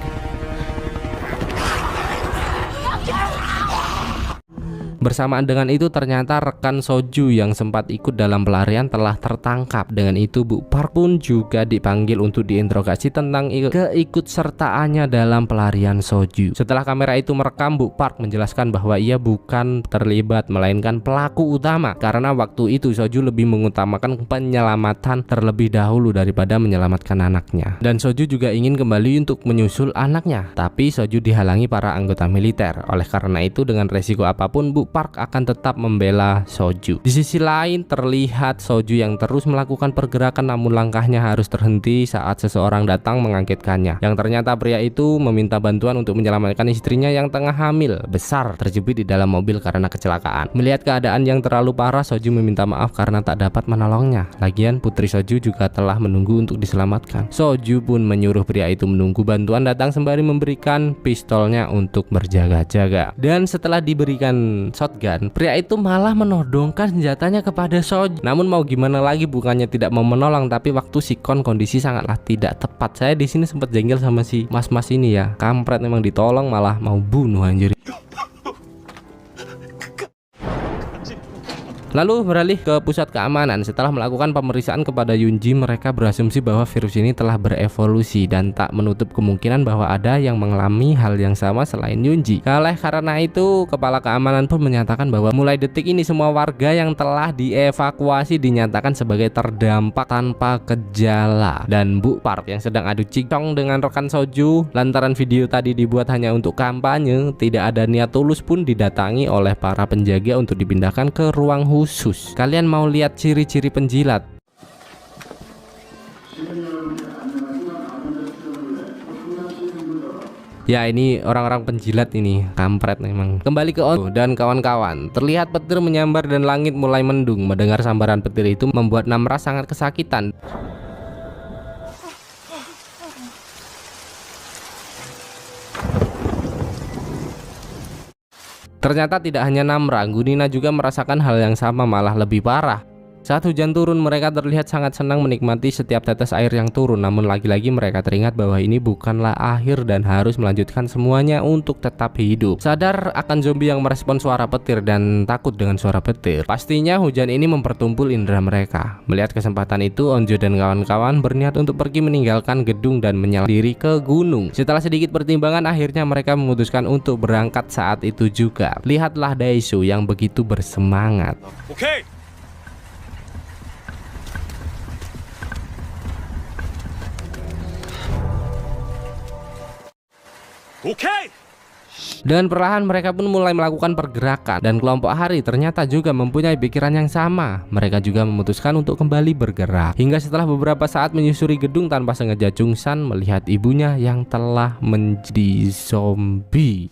Speaker 1: Bersamaan dengan itu ternyata rekan Soju yang sempat ikut dalam pelarian telah tertangkap. Dengan itu Bu Park pun juga dipanggil untuk diinterogasi tentang keikutsertaannya dalam pelarian Soju. Setelah kamera itu merekam, Bu Park menjelaskan bahwa ia bukan terlibat melainkan pelaku utama, karena waktu itu Soju lebih mengutamakan penyelamatan terlebih dahulu daripada menyelamatkan anaknya. Dan Soju juga ingin kembali untuk menyusul anaknya, tapi Soju dihalangi para anggota militer. Oleh karena itu dengan resiko apapun Bu Park akan tetap membela Soju. Di sisi lain terlihat Soju yang terus melakukan pergerakan, namun langkahnya harus terhenti saat seseorang datang mengangkitkannya. Yang ternyata pria itu meminta bantuan untuk menyelamatkan istrinya yang tengah hamil besar terjepit di dalam mobil karena kecelakaan. Melihat keadaan yang terlalu parah, Soju meminta maaf karena tak dapat menolongnya. Lagian putri Soju juga telah menunggu untuk diselamatkan. Soju pun menyuruh pria itu menunggu bantuan datang sembari memberikan pistolnya untuk berjaga-jaga. Dan setelah diberikan shotgun, pria itu malah menodongkan senjatanya kepada Soju. Namun mau gimana lagi, bukannya tidak mau menolong, tapi waktu sikon kondisi sangatlah tidak tepat. Saya di sini sempat jengkel sama si mas-mas ini ya. Kampret, memang ditolong malah mau bunuh anjir. Lalu beralih ke pusat keamanan. Setelah melakukan pemeriksaan kepada Yoonji, mereka berasumsi bahwa virus ini telah berevolusi dan tak menutup kemungkinan bahwa ada yang mengalami hal yang sama selain Yoonji. Oleh karena itu, kepala keamanan pun menyatakan bahwa mulai detik ini semua warga yang telah dievakuasi dinyatakan sebagai terdampak tanpa gejala. Dan Bu Park yang sedang adu cicong dengan rekan Soju lantaran video tadi dibuat hanya untuk kampanye, tidak ada niat tulus pun didatangi oleh para penjaga untuk dipindahkan ke ruang khusus. Kalian mau lihat ciri-ciri penjilat? Ya ini orang-orang penjilat ini, kampret memang. Kembali ke Onjo dan kawan-kawan. Terlihat petir menyambar dan langit mulai mendung. Mendengar sambaran petir itu membuat Namra sangat kesakitan. Ternyata tidak hanya Namra, Gunina juga merasakan hal yang sama, malah lebih parah. Saat hujan turun, mereka terlihat sangat senang menikmati setiap tetes air yang turun. Namun lagi-lagi mereka teringat bahwa ini bukanlah akhir dan harus melanjutkan semuanya untuk tetap hidup. Sadar akan zombie yang merespon suara petir dan takut dengan suara petir, pastinya hujan ini mempertumpul indera mereka. Melihat kesempatan itu, Onjo dan kawan-kawan berniat untuk pergi meninggalkan gedung dan menyelam diri ke gunung. Setelah sedikit pertimbangan, akhirnya mereka memutuskan untuk berangkat saat itu juga. Lihatlah Daeshu yang begitu bersemangat.
Speaker 2: 오케이. 오케이.
Speaker 1: Dengan perlahan mereka pun mulai melakukan pergerakan, dan kelompok Hari ternyata juga mempunyai pikiran yang sama. Mereka juga memutuskan untuk kembali bergerak. Hingga setelah beberapa saat menyusuri gedung, tanpa sengaja Chung-san melihat ibunya yang telah menjadi zombie.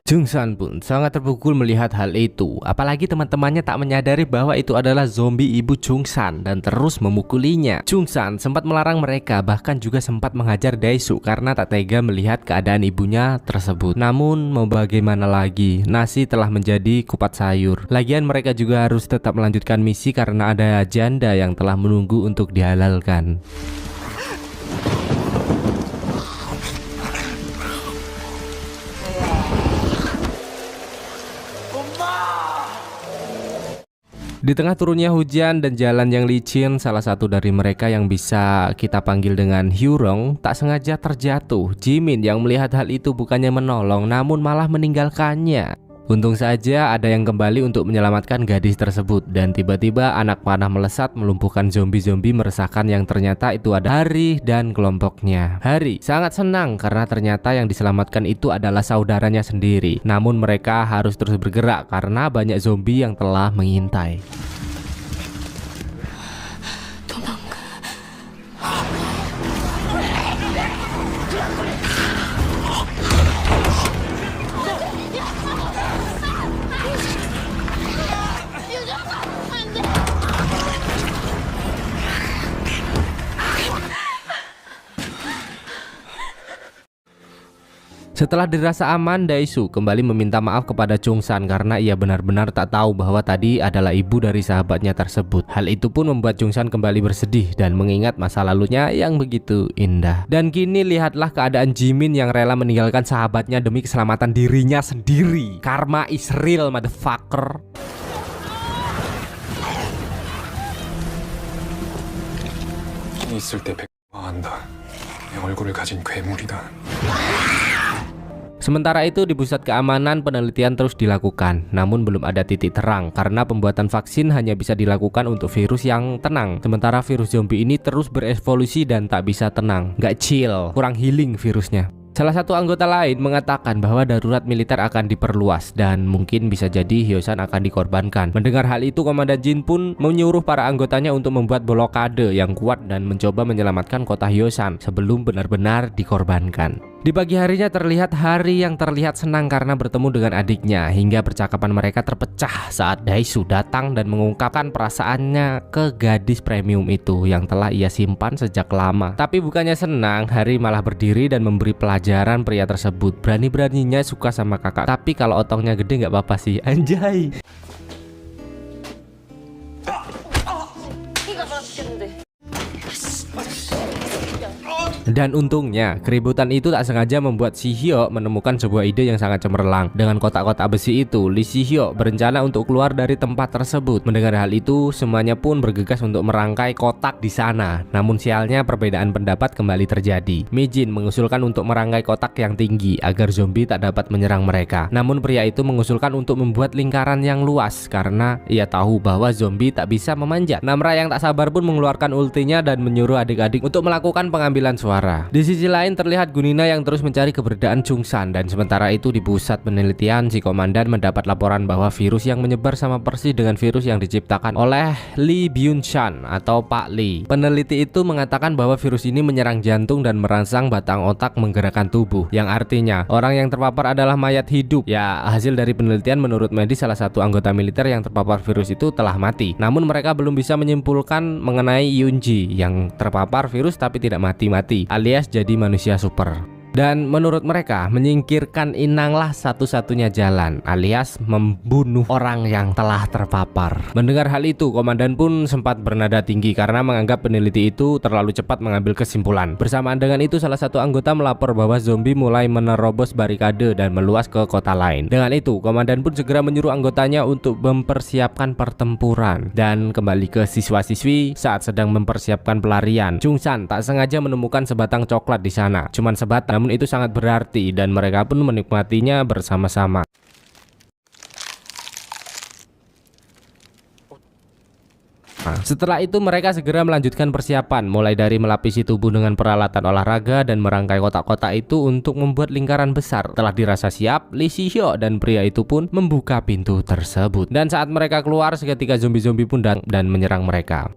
Speaker 1: Chung-san pun sangat terpukul melihat hal itu, apalagi teman-temannya tak menyadari bahwa itu adalah zombie ibu Chung-san dan terus memukulinya. Chung-san sempat melarang mereka, bahkan juga sempat menghajar Dae-soo karena tak tega melihat keadaan ibunya tersebut. Namun mau bagaimana lagi, nasi telah menjadi kupat sayur. Lagian mereka juga harus tetap melanjutkan misi karena ada janda yang telah menunggu untuk dihalalkan. Di tengah turunnya hujan dan jalan yang licin, salah satu dari mereka yang bisa kita panggil dengan Hyurong tak sengaja terjatuh. Jimin yang melihat hal itu bukannya menolong, namun malah meninggalkannya. Untung saja ada yang kembali untuk menyelamatkan gadis tersebut, dan tiba-tiba anak panah melesat melumpuhkan zombie-zombie meresahkan yang ternyata itu ada Hari dan kelompoknya. Hari sangat senang karena ternyata yang diselamatkan itu adalah saudaranya sendiri. Namun mereka harus terus bergerak karena banyak zombie yang telah mengintai. Setelah dirasa aman, Dae-soo kembali meminta maaf kepada Chung-san karena ia benar-benar tak tahu bahwa tadi adalah ibu dari sahabatnya tersebut. Hal itu pun membuat Chung-san kembali bersedih dan mengingat masa lalunya yang begitu indah. Dan kini lihatlah keadaan Jimin yang rela meninggalkan sahabatnya demi keselamatan dirinya sendiri. Karma is real, motherfucker.
Speaker 2: 있을 때 백화한다. 내 얼굴을 가진 괴물이다.
Speaker 1: Sementara itu di pusat keamanan penelitian terus dilakukan, namun belum ada titik terang karena pembuatan vaksin hanya bisa dilakukan untuk virus yang tenang. Sementara virus zombie ini terus berevolusi dan tak bisa tenang, gak chill, kurang healing virusnya. Salah satu anggota lain mengatakan bahwa darurat militer akan diperluas dan mungkin bisa jadi Hyo-san akan dikorbankan. Mendengar hal itu, Komandan Jin pun menyuruh para anggotanya untuk membuat blokade yang kuat dan mencoba menyelamatkan kota Hyo-san sebelum benar-benar dikorbankan. Di pagi harinya terlihat Hari yang terlihat senang karena bertemu dengan adiknya, hingga percakapan mereka terpecah saat Dae-soo datang dan mengungkapkan perasaannya ke gadis premium itu yang telah ia simpan sejak lama. Tapi bukannya senang, Hari malah berdiri dan memberi pelajaran pria tersebut. Berani-beraninya suka sama kakak, tapi kalau otongnya gede nggak apa-apa sih, anjay. Dan untungnya keributan itu tak sengaja membuat Si Hyo menemukan sebuah ide yang sangat cemerlang. Dengan kotak-kotak besi itu, Lee Si Hyo berencana untuk keluar dari tempat tersebut. Mendengar hal itu, semuanya pun bergegas untuk merangkai kotak di sana. Namun sialnya perbedaan pendapat kembali terjadi. Mi-jin mengusulkan untuk merangkai kotak yang tinggi agar zombie tak dapat menyerang mereka. Namun pria itu mengusulkan untuk membuat lingkaran yang luas karena ia tahu bahwa zombie tak bisa memanjat. Namra yang tak sabar pun mengeluarkan ultinya dan menyuruh adik-adik untuk melakukan pengambilan suara. Di sisi lain terlihat Gunina yang terus mencari keberadaan Chung-san, dan sementara itu di pusat penelitian si komandan mendapat laporan bahwa virus yang menyebar sama persis dengan virus yang diciptakan oleh Lee Byung-chan atau Pak Lee. Peneliti itu mengatakan bahwa virus ini menyerang jantung dan merangsang batang otak menggerakkan tubuh, yang artinya orang yang terpapar adalah mayat hidup. Ya, hasil dari penelitian menurut medis salah satu anggota militer yang terpapar virus itu telah mati. Namun mereka belum bisa menyimpulkan mengenai Yoonji yang terpapar virus tapi tidak mati-mati, alias jadi manusia super. Dan menurut mereka menyingkirkan inanglah satu-satunya jalan, alias membunuh orang yang telah terpapar. Mendengar hal itu, komandan pun sempat bernada tinggi karena menganggap peneliti itu terlalu cepat mengambil kesimpulan. Bersamaan dengan itu, salah satu anggota melapor bahwa zombie mulai menerobos barikade dan meluas ke kota lain. Dengan itu, komandan pun segera menyuruh anggotanya untuk mempersiapkan pertempuran. Dan kembali ke siswa-siswi saat sedang mempersiapkan pelarian, Chung-san tak sengaja menemukan sebatang coklat di sana. Cuman sebatang, namun itu sangat berarti dan mereka pun menikmatinya bersama-sama. Setelah itu mereka segera melanjutkan persiapan, mulai dari melapisi tubuh dengan peralatan olahraga dan merangkai kotak-kotak itu untuk membuat lingkaran besar. Telah dirasa siap, Lee Si-hyo dan pria itu pun membuka pintu tersebut. Dan saat mereka keluar, seketika zombie-zombie pun datang dan menyerang mereka.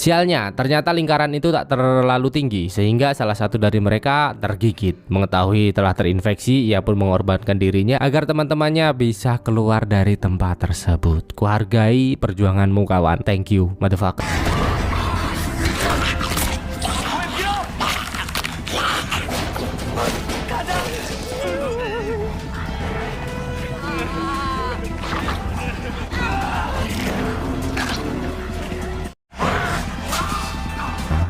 Speaker 1: Sialnya, ternyata lingkaran itu tak terlalu tinggi sehingga salah satu dari mereka tergigit. Mengetahui telah terinfeksi, ia pun mengorbankan dirinya agar teman-temannya bisa keluar dari tempat tersebut. Kuhargai perjuanganmu kawan. Thank you, motherfucker.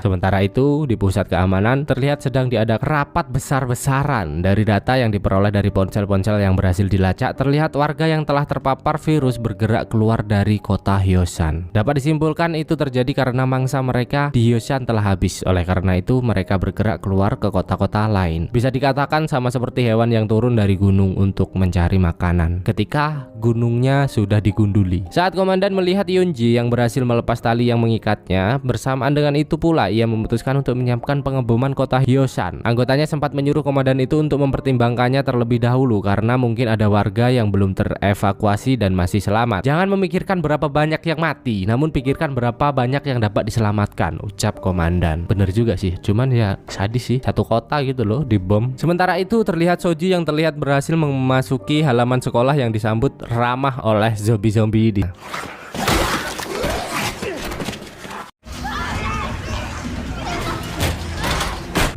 Speaker 1: Sementara itu, di pusat keamanan terlihat sedang diadakan rapat besar-besaran. Dari data yang diperoleh dari ponsel-ponsel yang berhasil dilacak, terlihat warga yang telah terpapar virus bergerak keluar dari kota Hyosan. Dapat disimpulkan itu terjadi karena mangsa mereka di Hyosan telah habis. Oleh karena itu, mereka bergerak keluar ke kota-kota lain. Bisa dikatakan sama seperti hewan yang turun dari gunung untuk mencari makanan ketika gunungnya sudah digunduli. Saat komandan melihat Yunji yang berhasil melepas tali yang mengikatnya, bersamaan dengan itu pula ia memutuskan untuk menyiapkan pengeboman kota Hyosan. Anggotanya sempat menyuruh komandan itu untuk mempertimbangkannya terlebih dahulu karena mungkin ada warga yang belum terevakuasi dan masih selamat. Jangan memikirkan berapa banyak yang mati, namun pikirkan berapa banyak yang dapat diselamatkan, ucap komandan. Bener juga sih, cuman ya sadis sih, satu kota gitu loh dibom. Sementara itu terlihat Soji yang terlihat berhasil memasuki halaman sekolah yang disambut ramah oleh zombie-zombie di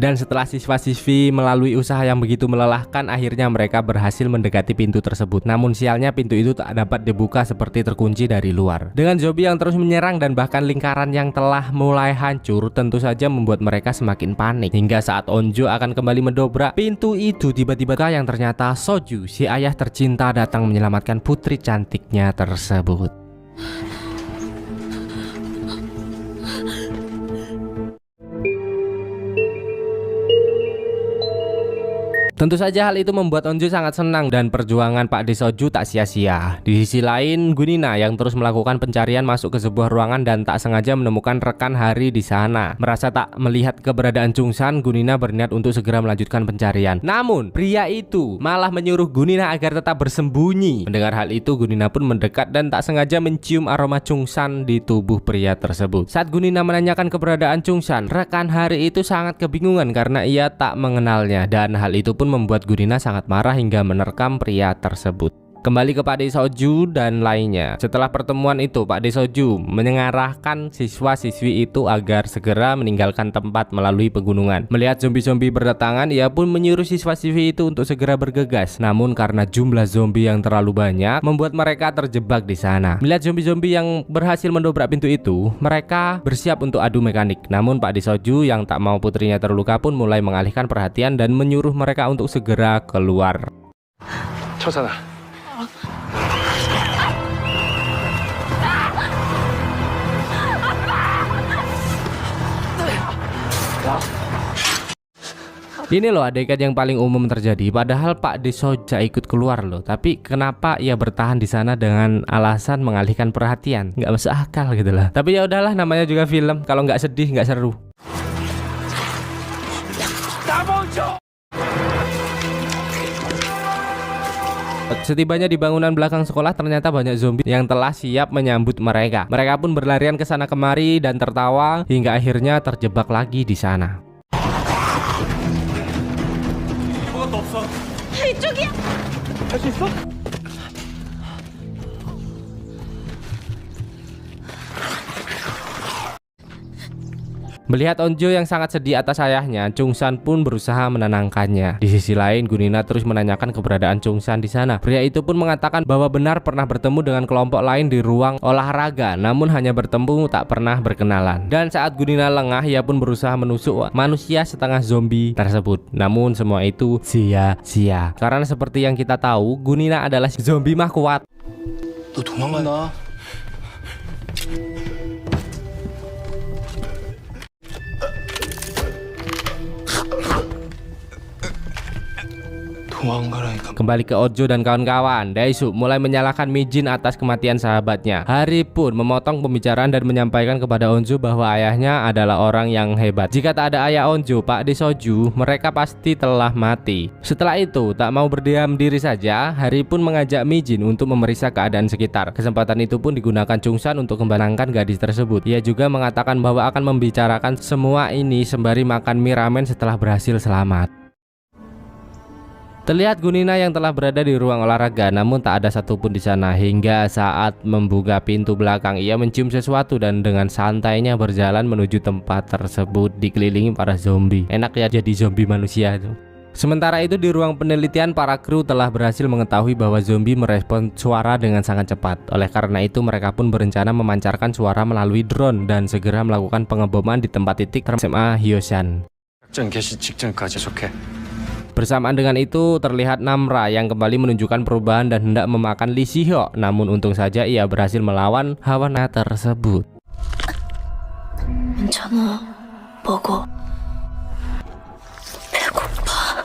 Speaker 1: Dan setelah siswa-siswi melalui usaha yang begitu melelahkan, akhirnya mereka berhasil mendekati pintu tersebut. Namun sialnya pintu itu tak dapat dibuka seperti terkunci dari luar. Dengan zombie yang terus menyerang dan bahkan lingkaran yang telah mulai hancur, tentu saja membuat mereka semakin panik. Hingga saat Onjo akan kembali mendobrak pintu itu, tiba-tiba yang ternyata Soju, si ayah tercinta, datang menyelamatkan putri cantiknya tersebut. Tentu saja hal itu membuat Onjo sangat senang dan perjuangan Pak De Soju tak sia-sia. Di sisi lain, Gunina yang terus melakukan pencarian masuk ke sebuah ruangan dan tak sengaja menemukan rekan Hari di sana. Merasa tak melihat keberadaan Chungsan, Gunina berniat untuk segera melanjutkan pencarian. Namun, pria itu malah menyuruh Gunina agar tetap bersembunyi. Mendengar hal itu, Gunina pun mendekat dan tak sengaja mencium aroma Chungsan di tubuh pria tersebut. Saat Gunina menanyakan keberadaan Chungsan, rekan Hari itu sangat kebingungan karena ia tak mengenalnya, dan hal itu pun membuat Gunina sangat marah hingga menerkam pria tersebut. Kembali ke Pak De Soju dan lainnya. Setelah pertemuan itu, Pak De Soju mengarahkan siswa-siswi itu agar segera meninggalkan tempat melalui pegunungan. Melihat zombie-zombie berdatangan, ia pun menyuruh siswa-siswi itu untuk segera bergegas. Namun karena jumlah zombie yang terlalu banyak, membuat mereka terjebak di sana. Melihat zombie-zombie yang berhasil mendobrak pintu itu, mereka bersiap untuk adu mekanik. Namun Pak De Soju yang tak mau putrinya terluka pun mulai mengalihkan perhatian dan menyuruh mereka untuk segera keluar.
Speaker 2: 천사나.
Speaker 1: Ini loh adegan yang paling umum terjadi. Padahal Pak De Soja ikut keluar loh. Tapi kenapa ia bertahan di sana dengan alasan mengalihkan perhatian? Nggak masuk akal gitu lah. Tapi ya udahlah, namanya juga film. Kalau nggak sedih nggak seru. Setibanya di bangunan belakang sekolah, ternyata banyak zombie yang telah siap menyambut mereka. Mereka pun berlarian ke sana kemari dan tertawa hingga akhirnya terjebak lagi di sana.
Speaker 3: 이쪽이야.
Speaker 2: 할 수 있어?
Speaker 1: Melihat Onjo yang sangat sedih atas ayahnya, Chungsan pun berusaha menenangkannya. Di sisi lain, Gunina terus menanyakan keberadaan Chungsan di sana. Pria itu pun mengatakan bahwa benar pernah bertemu dengan kelompok lain di ruang olahraga, namun hanya bertemu tak pernah berkenalan. Dan saat Gunina lengah, ia pun berusaha menusuk manusia setengah zombie tersebut. Namun semua itu sia-sia. Karena seperti yang kita tahu, Gunina adalah zombie mah kuat.
Speaker 2: 너 도망간다. 도망가라니까.
Speaker 1: Kembali ke Onjo dan kawan-kawan, Daesuk mulai menyalahkan Mijin atas kematian sahabatnya. Hari pun memotong pembicaraan dan menyampaikan kepada Onjo bahwa ayahnya adalah orang yang hebat. Jika tak ada ayah Onjo, Pak De Soju, mereka pasti telah mati. Setelah itu, tak mau berdiam diri saja, Hari pun mengajak Mijin untuk memeriksa keadaan sekitar. Kesempatan itu pun digunakan Chungsan untuk membenangkan gadis tersebut. Ia juga mengatakan bahwa akan membicarakan semua ini sembari makan mie ramen setelah berhasil selamat. Terlihat Gunina yang telah berada di ruang olahraga, namun tak ada satupun di sana. Hingga saat membuka pintu belakang, ia mencium sesuatu dan dengan santainya berjalan menuju tempat tersebut dikelilingi para zombie. Enak ya jadi zombie manusia itu. Sementara itu di ruang penelitian, para kru telah berhasil mengetahui bahwa zombie merespon suara dengan sangat cepat. Oleh karena itu mereka pun berencana memancarkan suara melalui drone dan segera melakukan pengeboman di tempat titik SMA Hyosan.
Speaker 2: 작전 개시 직전까지 속해.
Speaker 1: Bersamaan dengan itu terlihat Namra yang kembali menunjukkan perubahan dan hendak memakan Lee Si-hyo. Namun untung saja ia berhasil melawan hawa tersebut.
Speaker 3: 괜찮아. 먹어. 배고파.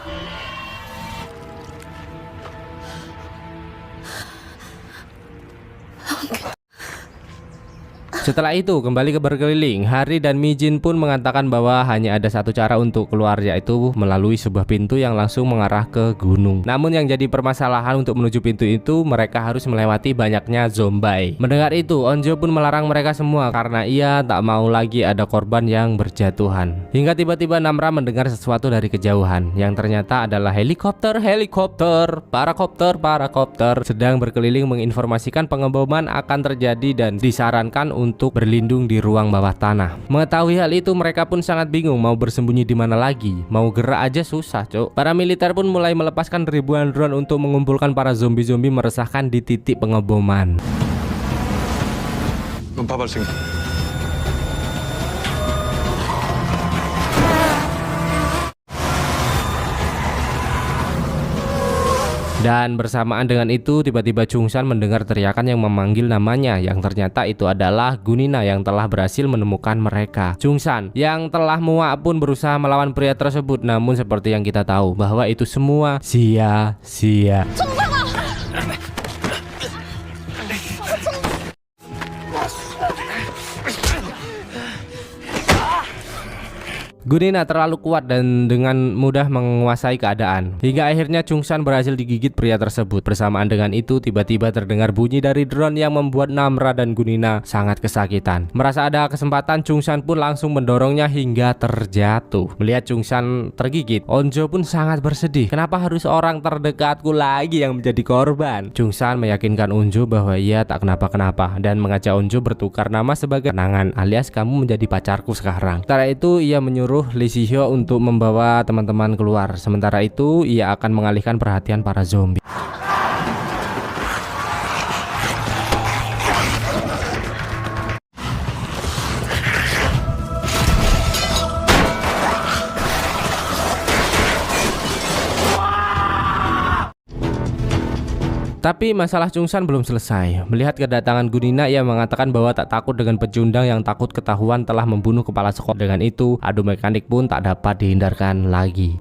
Speaker 1: Setelah itu kembali ke berkeliling, Hari dan Mijin pun mengatakan bahwa hanya ada satu cara untuk keluar, yaitu melalui sebuah pintu yang langsung mengarah ke gunung. Namun yang jadi permasalahan untuk menuju pintu itu, mereka harus melewati banyaknya zombie. Mendengar itu, Onjo pun melarang mereka semua karena ia tak mau lagi ada korban yang berjatuhan. Hingga tiba-tiba Namra mendengar sesuatu dari kejauhan, yang ternyata adalah helikopter sedang berkeliling menginformasikan pengeboman akan terjadi dan disarankan untuk berlindung di ruang bawah tanah. Mengetahui hal itu, mereka pun sangat bingung mau bersembunyi di mana lagi. Mau gerak aja susah, cok. Para militer pun mulai melepaskan ribuan drone untuk mengumpulkan para zombie-zombie meresahkan di titik pengeboman.
Speaker 2: 음파 발생.
Speaker 1: Dan bersamaan dengan itu tiba-tiba Chungsan mendengar teriakan yang memanggil namanya, yang ternyata itu adalah Gunina yang telah berhasil menemukan mereka. Chungsan yang telah muak pun berusaha melawan pria tersebut, namun seperti yang kita tahu bahwa itu semua sia-sia. Gunina terlalu kuat dan dengan mudah menguasai keadaan. Hingga akhirnya Chungsan berhasil digigit pria tersebut. Bersamaan dengan itu tiba-tiba terdengar bunyi dari drone yang membuat Namra dan Gunina sangat kesakitan. Merasa ada kesempatan, Chungsan pun langsung mendorongnya hingga terjatuh. Melihat Chungsan tergigit, Onjo pun sangat bersedih. Kenapa harus orang terdekatku lagi yang menjadi korban? Chungsan meyakinkan Onjo bahwa ia tak kenapa-kenapa dan mengajak Onjo bertukar nama sebagai kenangan, alias kamu menjadi pacarku sekarang. Setelah itu ia menyuruh Lee Si-hyo untuk membawa teman-teman keluar. Sementara itu ia akan mengalihkan perhatian para zombie. Tapi masalah Chungsan belum selesai. Melihat kedatangan Gunina, ia mengatakan bahwa tak takut dengan pecundang yang takut ketahuan telah membunuh kepala sekolah. Dengan itu, adu mekanik pun tak dapat dihindarkan lagi.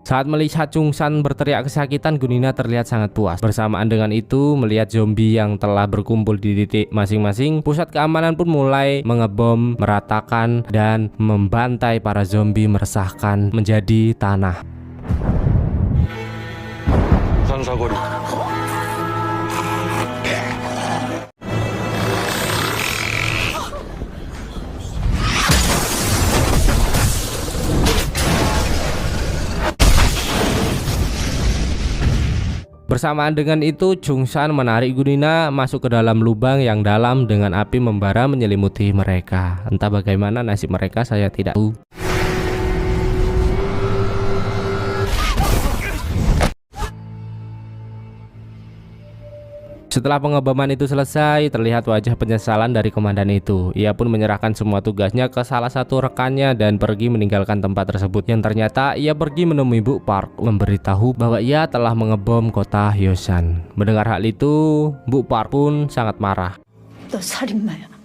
Speaker 1: Saat melihat Chungsan berteriak kesakitan, Gunina terlihat sangat puas. Bersamaan dengan itu, melihat zombie yang telah berkumpul di titik masing-masing, pusat keamanan pun mulai mengebom, meratakan, dan membantai para zombie meresahkan menjadi tanah. Bersamaan dengan itu, Jungsan menarik Gunina masuk ke dalam lubang yang dalam dengan api membara menyelimuti mereka. Entah bagaimana nasib mereka, saya tidak tahu. Setelah pengeboman itu selesai, terlihat wajah penyesalan dari komandan itu. Ia pun menyerahkan semua tugasnya ke salah satu rekannya dan pergi meninggalkan tempat tersebut. Yang ternyata ia pergi menemui Bu Park, memberitahu bahwa ia telah mengebom kota Hyosan. Mendengar hal itu, Bu Park pun sangat marah.
Speaker 3: 너 살인마야.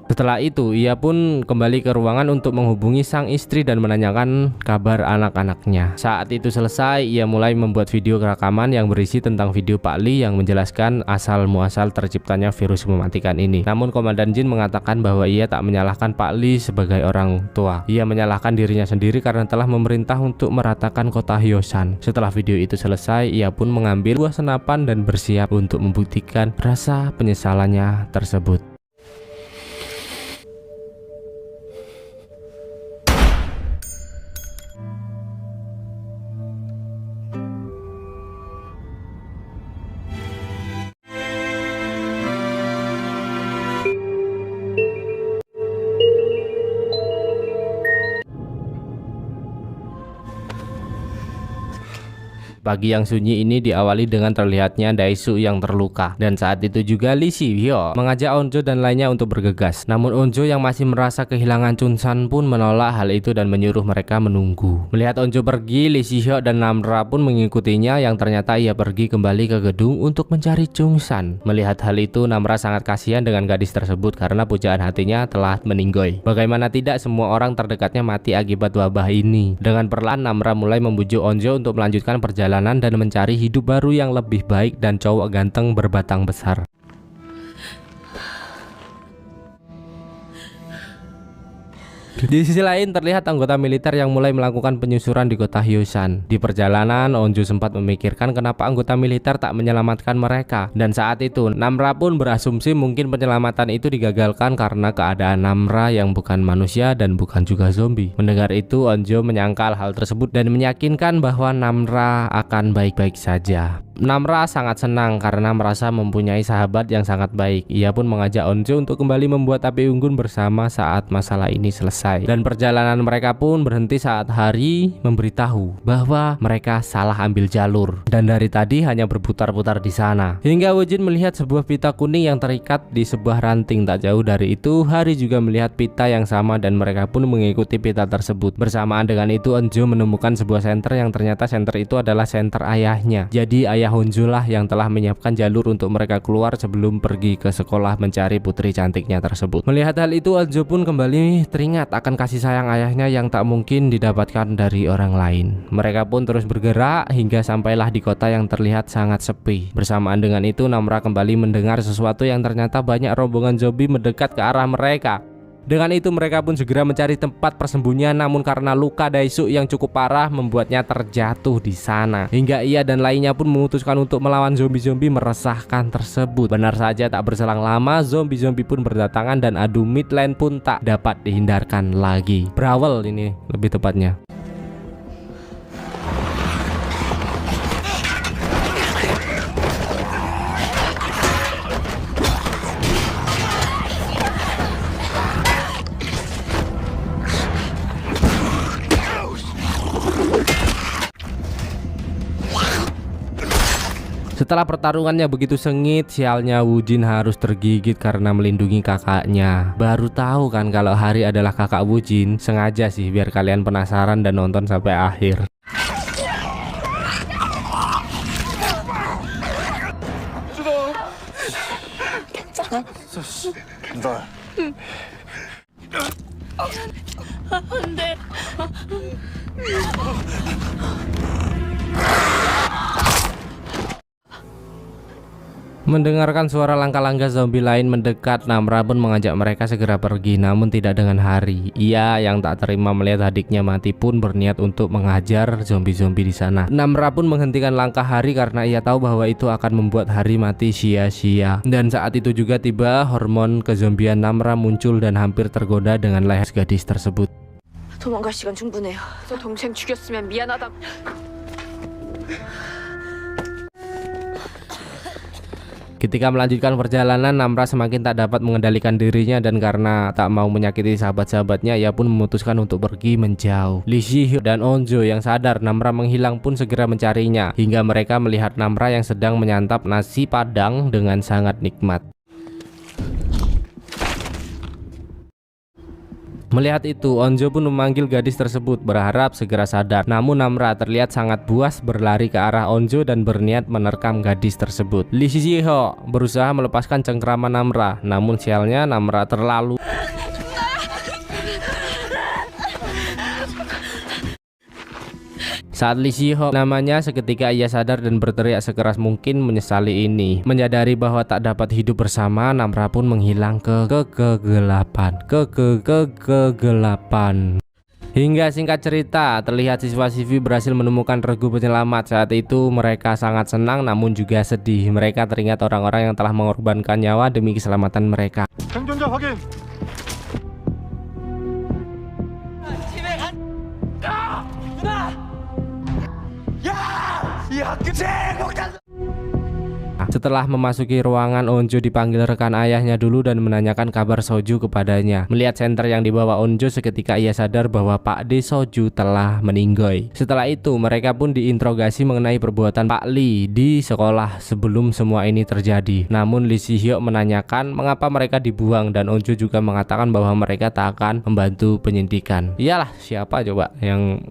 Speaker 1: Setelah itu, ia pun kembali ke ruangan untuk menghubungi sang istri dan menanyakan kabar anak-anaknya. Saat itu selesai, ia mulai membuat video rekaman yang berisi tentang video Pak Lee yang menjelaskan asal-muasal terciptanya virus mematikan ini. Namun Komandan Jin mengatakan bahwa ia tak menyalahkan Pak Lee sebagai orang tua. Ia menyalahkan dirinya sendiri karena telah memerintah untuk meratakan kota Hyosan. Setelah video itu selesai, ia pun mengambil buah senapan dan bersiap untuk membuktikan rasa penyesalannya tersebut. Pagi yang sunyi ini diawali dengan terlihatnya Daesuk yang terluka. Dan saat itu juga Lee Si-hyo mengajak Onjo dan lainnya untuk bergegas. Namun Onjo yang masih merasa kehilangan Chunsan pun menolak hal itu dan menyuruh mereka menunggu. Melihat Onjo pergi, Lee Si-hyo dan Namra pun mengikutinya, yang ternyata ia pergi kembali ke gedung untuk mencari Chunsan. Melihat hal itu, Namra sangat kasihan dengan gadis tersebut karena pujaan hatinya telah meninggoy. Bagaimana tidak, semua orang terdekatnya mati akibat wabah ini. Dengan perlahan Namra mulai membujuk Onjo untuk melanjutkan perjalanan dan mencari hidup baru yang lebih baik dan cowok ganteng berbatang besar. Di sisi lain terlihat anggota militer yang mulai melakukan penyusuran di kota Hyosan. Di perjalanan, Onjo sempat memikirkan kenapa anggota militer tak menyelamatkan mereka. Dan saat itu, Namra pun berasumsi mungkin penyelamatan itu digagalkan karena keadaan Namra yang bukan manusia dan bukan juga zombie. Mendengar itu, Onjo menyangkal hal tersebut dan meyakinkan bahwa Namra akan baik-baik saja. Namra sangat senang karena merasa mempunyai sahabat yang sangat baik. Ia pun mengajak Onjo untuk kembali membuat api unggun bersama saat masalah ini selesai. Dan perjalanan mereka pun berhenti saat Hari memberitahu bahwa mereka salah ambil jalur dan dari tadi hanya berputar-putar di sana. Hingga Wojin melihat sebuah pita kuning yang terikat di sebuah ranting. Tak jauh dari itu, Hari juga melihat pita yang sama dan mereka pun mengikuti pita tersebut. Bersamaan dengan itu, Onjo menemukan sebuah senter yang ternyata senter itu adalah senter ayahnya. Jadi ayah Onjo lah yang telah menyiapkan jalur untuk mereka keluar sebelum pergi ke sekolah mencari putri cantiknya tersebut. Melihat hal itu, Onjo pun kembali teringat akan kasih sayang ayahnya yang tak mungkin didapatkan dari orang lain. Mereka pun terus bergerak hingga sampailah di kota yang terlihat sangat sepi. Bersamaan dengan itu, Namra kembali mendengar sesuatu yang ternyata banyak rombongan zombie mendekat ke arah mereka. Dengan itu mereka pun segera mencari tempat persembunyian, namun karena luka Daesuk yang cukup parah membuatnya terjatuh di sana. Hingga ia dan lainnya pun memutuskan untuk melawan zombie-zombie meresahkan tersebut. Benar saja, tak berselang lama zombie-zombie pun berdatangan dan adu midline pun tak dapat dihindarkan lagi. Brawl ini lebih tepatnya. Setelah pertarungannya begitu sengit, sialnya Wujin harus tergigit karena melindungi kakaknya. Baru tahu kan kalau Hari adalah kakak Wujin. Sengaja sih biar kalian penasaran dan nonton sampai akhir. Mendengarkan suara langkah-langkah zombie lain mendekat, Namra pun mengajak mereka segera pergi, namun tidak dengan Hari. Ia yang tak terima melihat adiknya mati pun berniat untuk menghajar zombie-zombie di sana. Namra pun menghentikan langkah Hari karena ia tahu bahwa itu akan membuat Hari mati sia-sia. Dan saat itu juga tiba hormon kezombian Namra muncul dan hampir tergoda dengan leher gadis tersebut.
Speaker 4: 도망갈 시간 충분해요. 저 동생 죽였으면 미안하다.
Speaker 1: Ketika melanjutkan perjalanan, Namra semakin tak dapat mengendalikan dirinya dan karena tak mau menyakiti sahabat-sahabatnya, ia pun memutuskan untuk pergi menjauh. Lee Si-hyuk dan Onjo yang sadar Namra menghilang pun segera mencarinya, hingga mereka melihat Namra yang sedang menyantap nasi padang dengan sangat nikmat. Melihat itu, Onjo pun memanggil gadis tersebut berharap segera sadar. Namun Namra terlihat sangat buas berlari ke arah Onjo dan berniat menerkam gadis tersebut. Lee Si-hyuk berusaha melepaskan cengkraman Namra, namun sialnya Namra terlalu Saat Lee Si-hyuk namanya, seketika ia sadar dan berteriak sekeras mungkin menyesali ini. Menyadari bahwa tak dapat hidup bersama, Namra pun menghilang ke kegelapan. Hingga singkat cerita, terlihat siswa CV berhasil menemukan regu penyelamat. Saat itu mereka sangat senang namun juga sedih. Mereka teringat orang-orang yang telah mengorbankan nyawa demi keselamatan mereka.
Speaker 2: 생존자 확인.
Speaker 1: Setelah memasuki ruangan, Onjo dipanggil rekan ayahnya dulu dan menanyakan kabar Soju kepadanya. Melihat senter yang dibawa Onjo, seketika ia sadar bahwa Pak D Soju telah meninggoy. Setelah itu mereka pun diinterogasi mengenai perbuatan Pak Lee di sekolah sebelum semua ini terjadi. Namun Lee Si-hyuk menanyakan mengapa mereka dibuang dan Onjo juga mengatakan bahwa mereka tak akan membantu penyidikan. Iyalah, siapa coba yang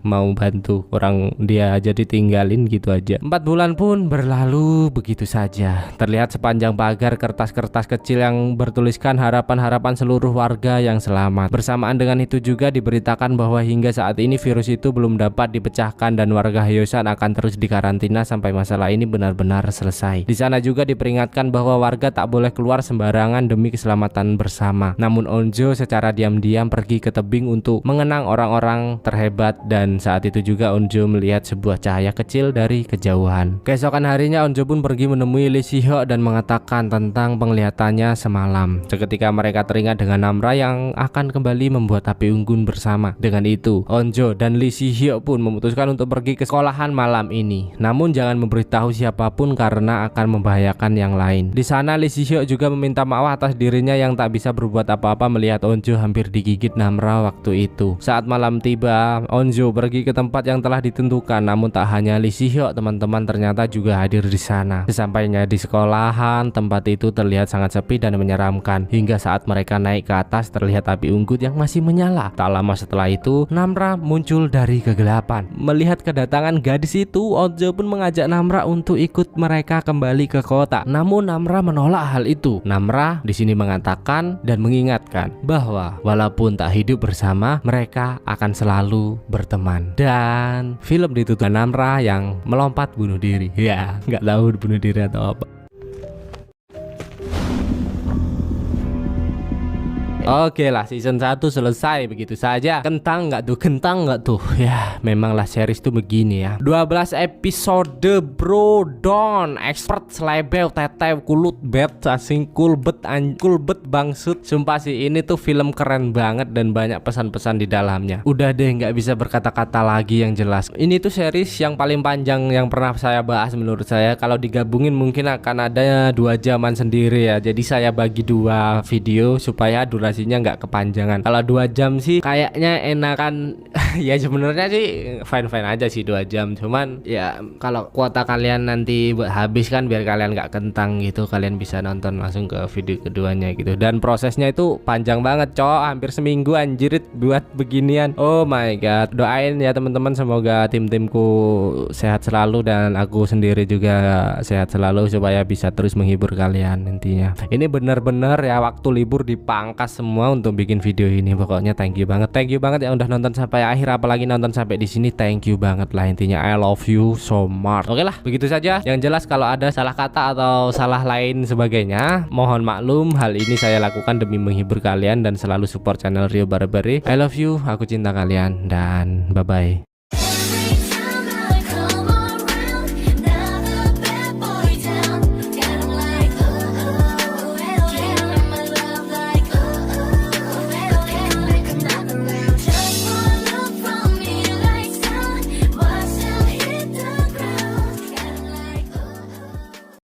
Speaker 1: mau bantu orang dia aja ditinggalin gitu aja. 4 bulan pun berlalu begitu saja. Terlihat sepanjang pagar kertas-kertas kecil yang bertuliskan harapan-harapan seluruh warga yang selamat. Bersamaan dengan itu juga diberitakan bahwa hingga saat ini virus itu belum dapat dipecahkan dan warga Hyosan akan terus dikarantina sampai masalah ini benar-benar selesai. Di sana juga diperingatkan bahwa warga tak boleh keluar sembarangan demi keselamatan bersama. Namun Onjo secara diam-diam pergi ke tebing untuk mengenang orang-orang terhebat dan saat itu juga Onjo melihat sebuah cahaya kecil dari kejauhan. Keesokan harinya Onjo pun pergi menemui Lee Si-hyuk dan mengatakan tentang penglihatannya semalam. Seketika mereka teringat dengan Namra yang akan kembali membuat api unggun bersama. Dengan itu, Onjo dan Lee Si-hyuk pun memutuskan untuk pergi ke sekolahan malam ini. Namun jangan memberitahu siapapun karena akan membahayakan yang lain. Di sana Lee Si-hyuk juga meminta maaf atas dirinya yang tak bisa berbuat apa-apa melihat Onjo hampir digigit Namra waktu itu. Saat malam tiba, Onjo pergi ke tempat yang telah ditentukan. Namun tak hanya Lee Si-hyuk, teman-teman ternyata juga hadir di sana. Sesampainya di sekolahan, tempat itu terlihat sangat sepi dan menyeramkan. Hingga saat mereka naik ke atas, terlihat api unggun yang masih menyala. Tak lama setelah itu, Namra muncul dari kegelapan. Melihat kedatangan gadis itu, Onjo pun mengajak Namra untuk ikut mereka kembali ke kota. Namun Namra menolak hal itu. Namra di sini mengatakan dan mengingatkan bahwa walaupun tak hidup bersama, mereka akan selalu berteman. Dan film ditutup Namra yang melompat bunuh diri. Ya, nggak tahu bunuh diri atau apa. Oke lah, season 1 selesai begitu saja. Kentang nggak tuh? Kentang nggak tuh? Ya, memanglah series tuh begini ya. 12 episode bro, don expert selebel tetew kulut bet asing kulbet kulbet bangsut. Sumpah sih ini tuh film keren banget dan banyak pesan-pesan di dalamnya. Udah deh, nggak bisa berkata-kata lagi yang jelas. Ini tuh series yang paling panjang yang pernah saya bahas menurut saya. Kalau digabungin mungkin akan ada 2 jaman sendiri ya. Jadi saya bagi 2 video supaya durasinya nggak kepanjangan. Kalau 2 jam sih kayaknya enakan. Ya sebenarnya sih fine-fine aja sih 2 jam. Cuman ya kalau kuota kalian nanti buat habis kan biar kalian nggak kentang gitu, kalian bisa nonton langsung ke video keduanya gitu. Dan prosesnya itu panjang banget cowok, hampir seminggu anjirit buat beginian. Oh my god. Doain ya teman-teman, semoga tim-timku sehat selalu dan aku sendiri juga sehat selalu supaya bisa terus menghibur kalian intinya. Ini bener-bener ya waktu libur dipangkas semua untuk bikin video ini. Pokoknya thank you banget yang udah nonton sampai akhir, apalagi nonton sampai di sini. Thank you banget lah intinya. I love you so much. Oke lah, begitu saja. Yang jelas kalau ada salah kata atau salah lain sebagainya, mohon maklum. Hal ini saya lakukan demi menghibur kalian dan selalu support channel Rio Barbary. I love you, aku cinta kalian dan bye bye.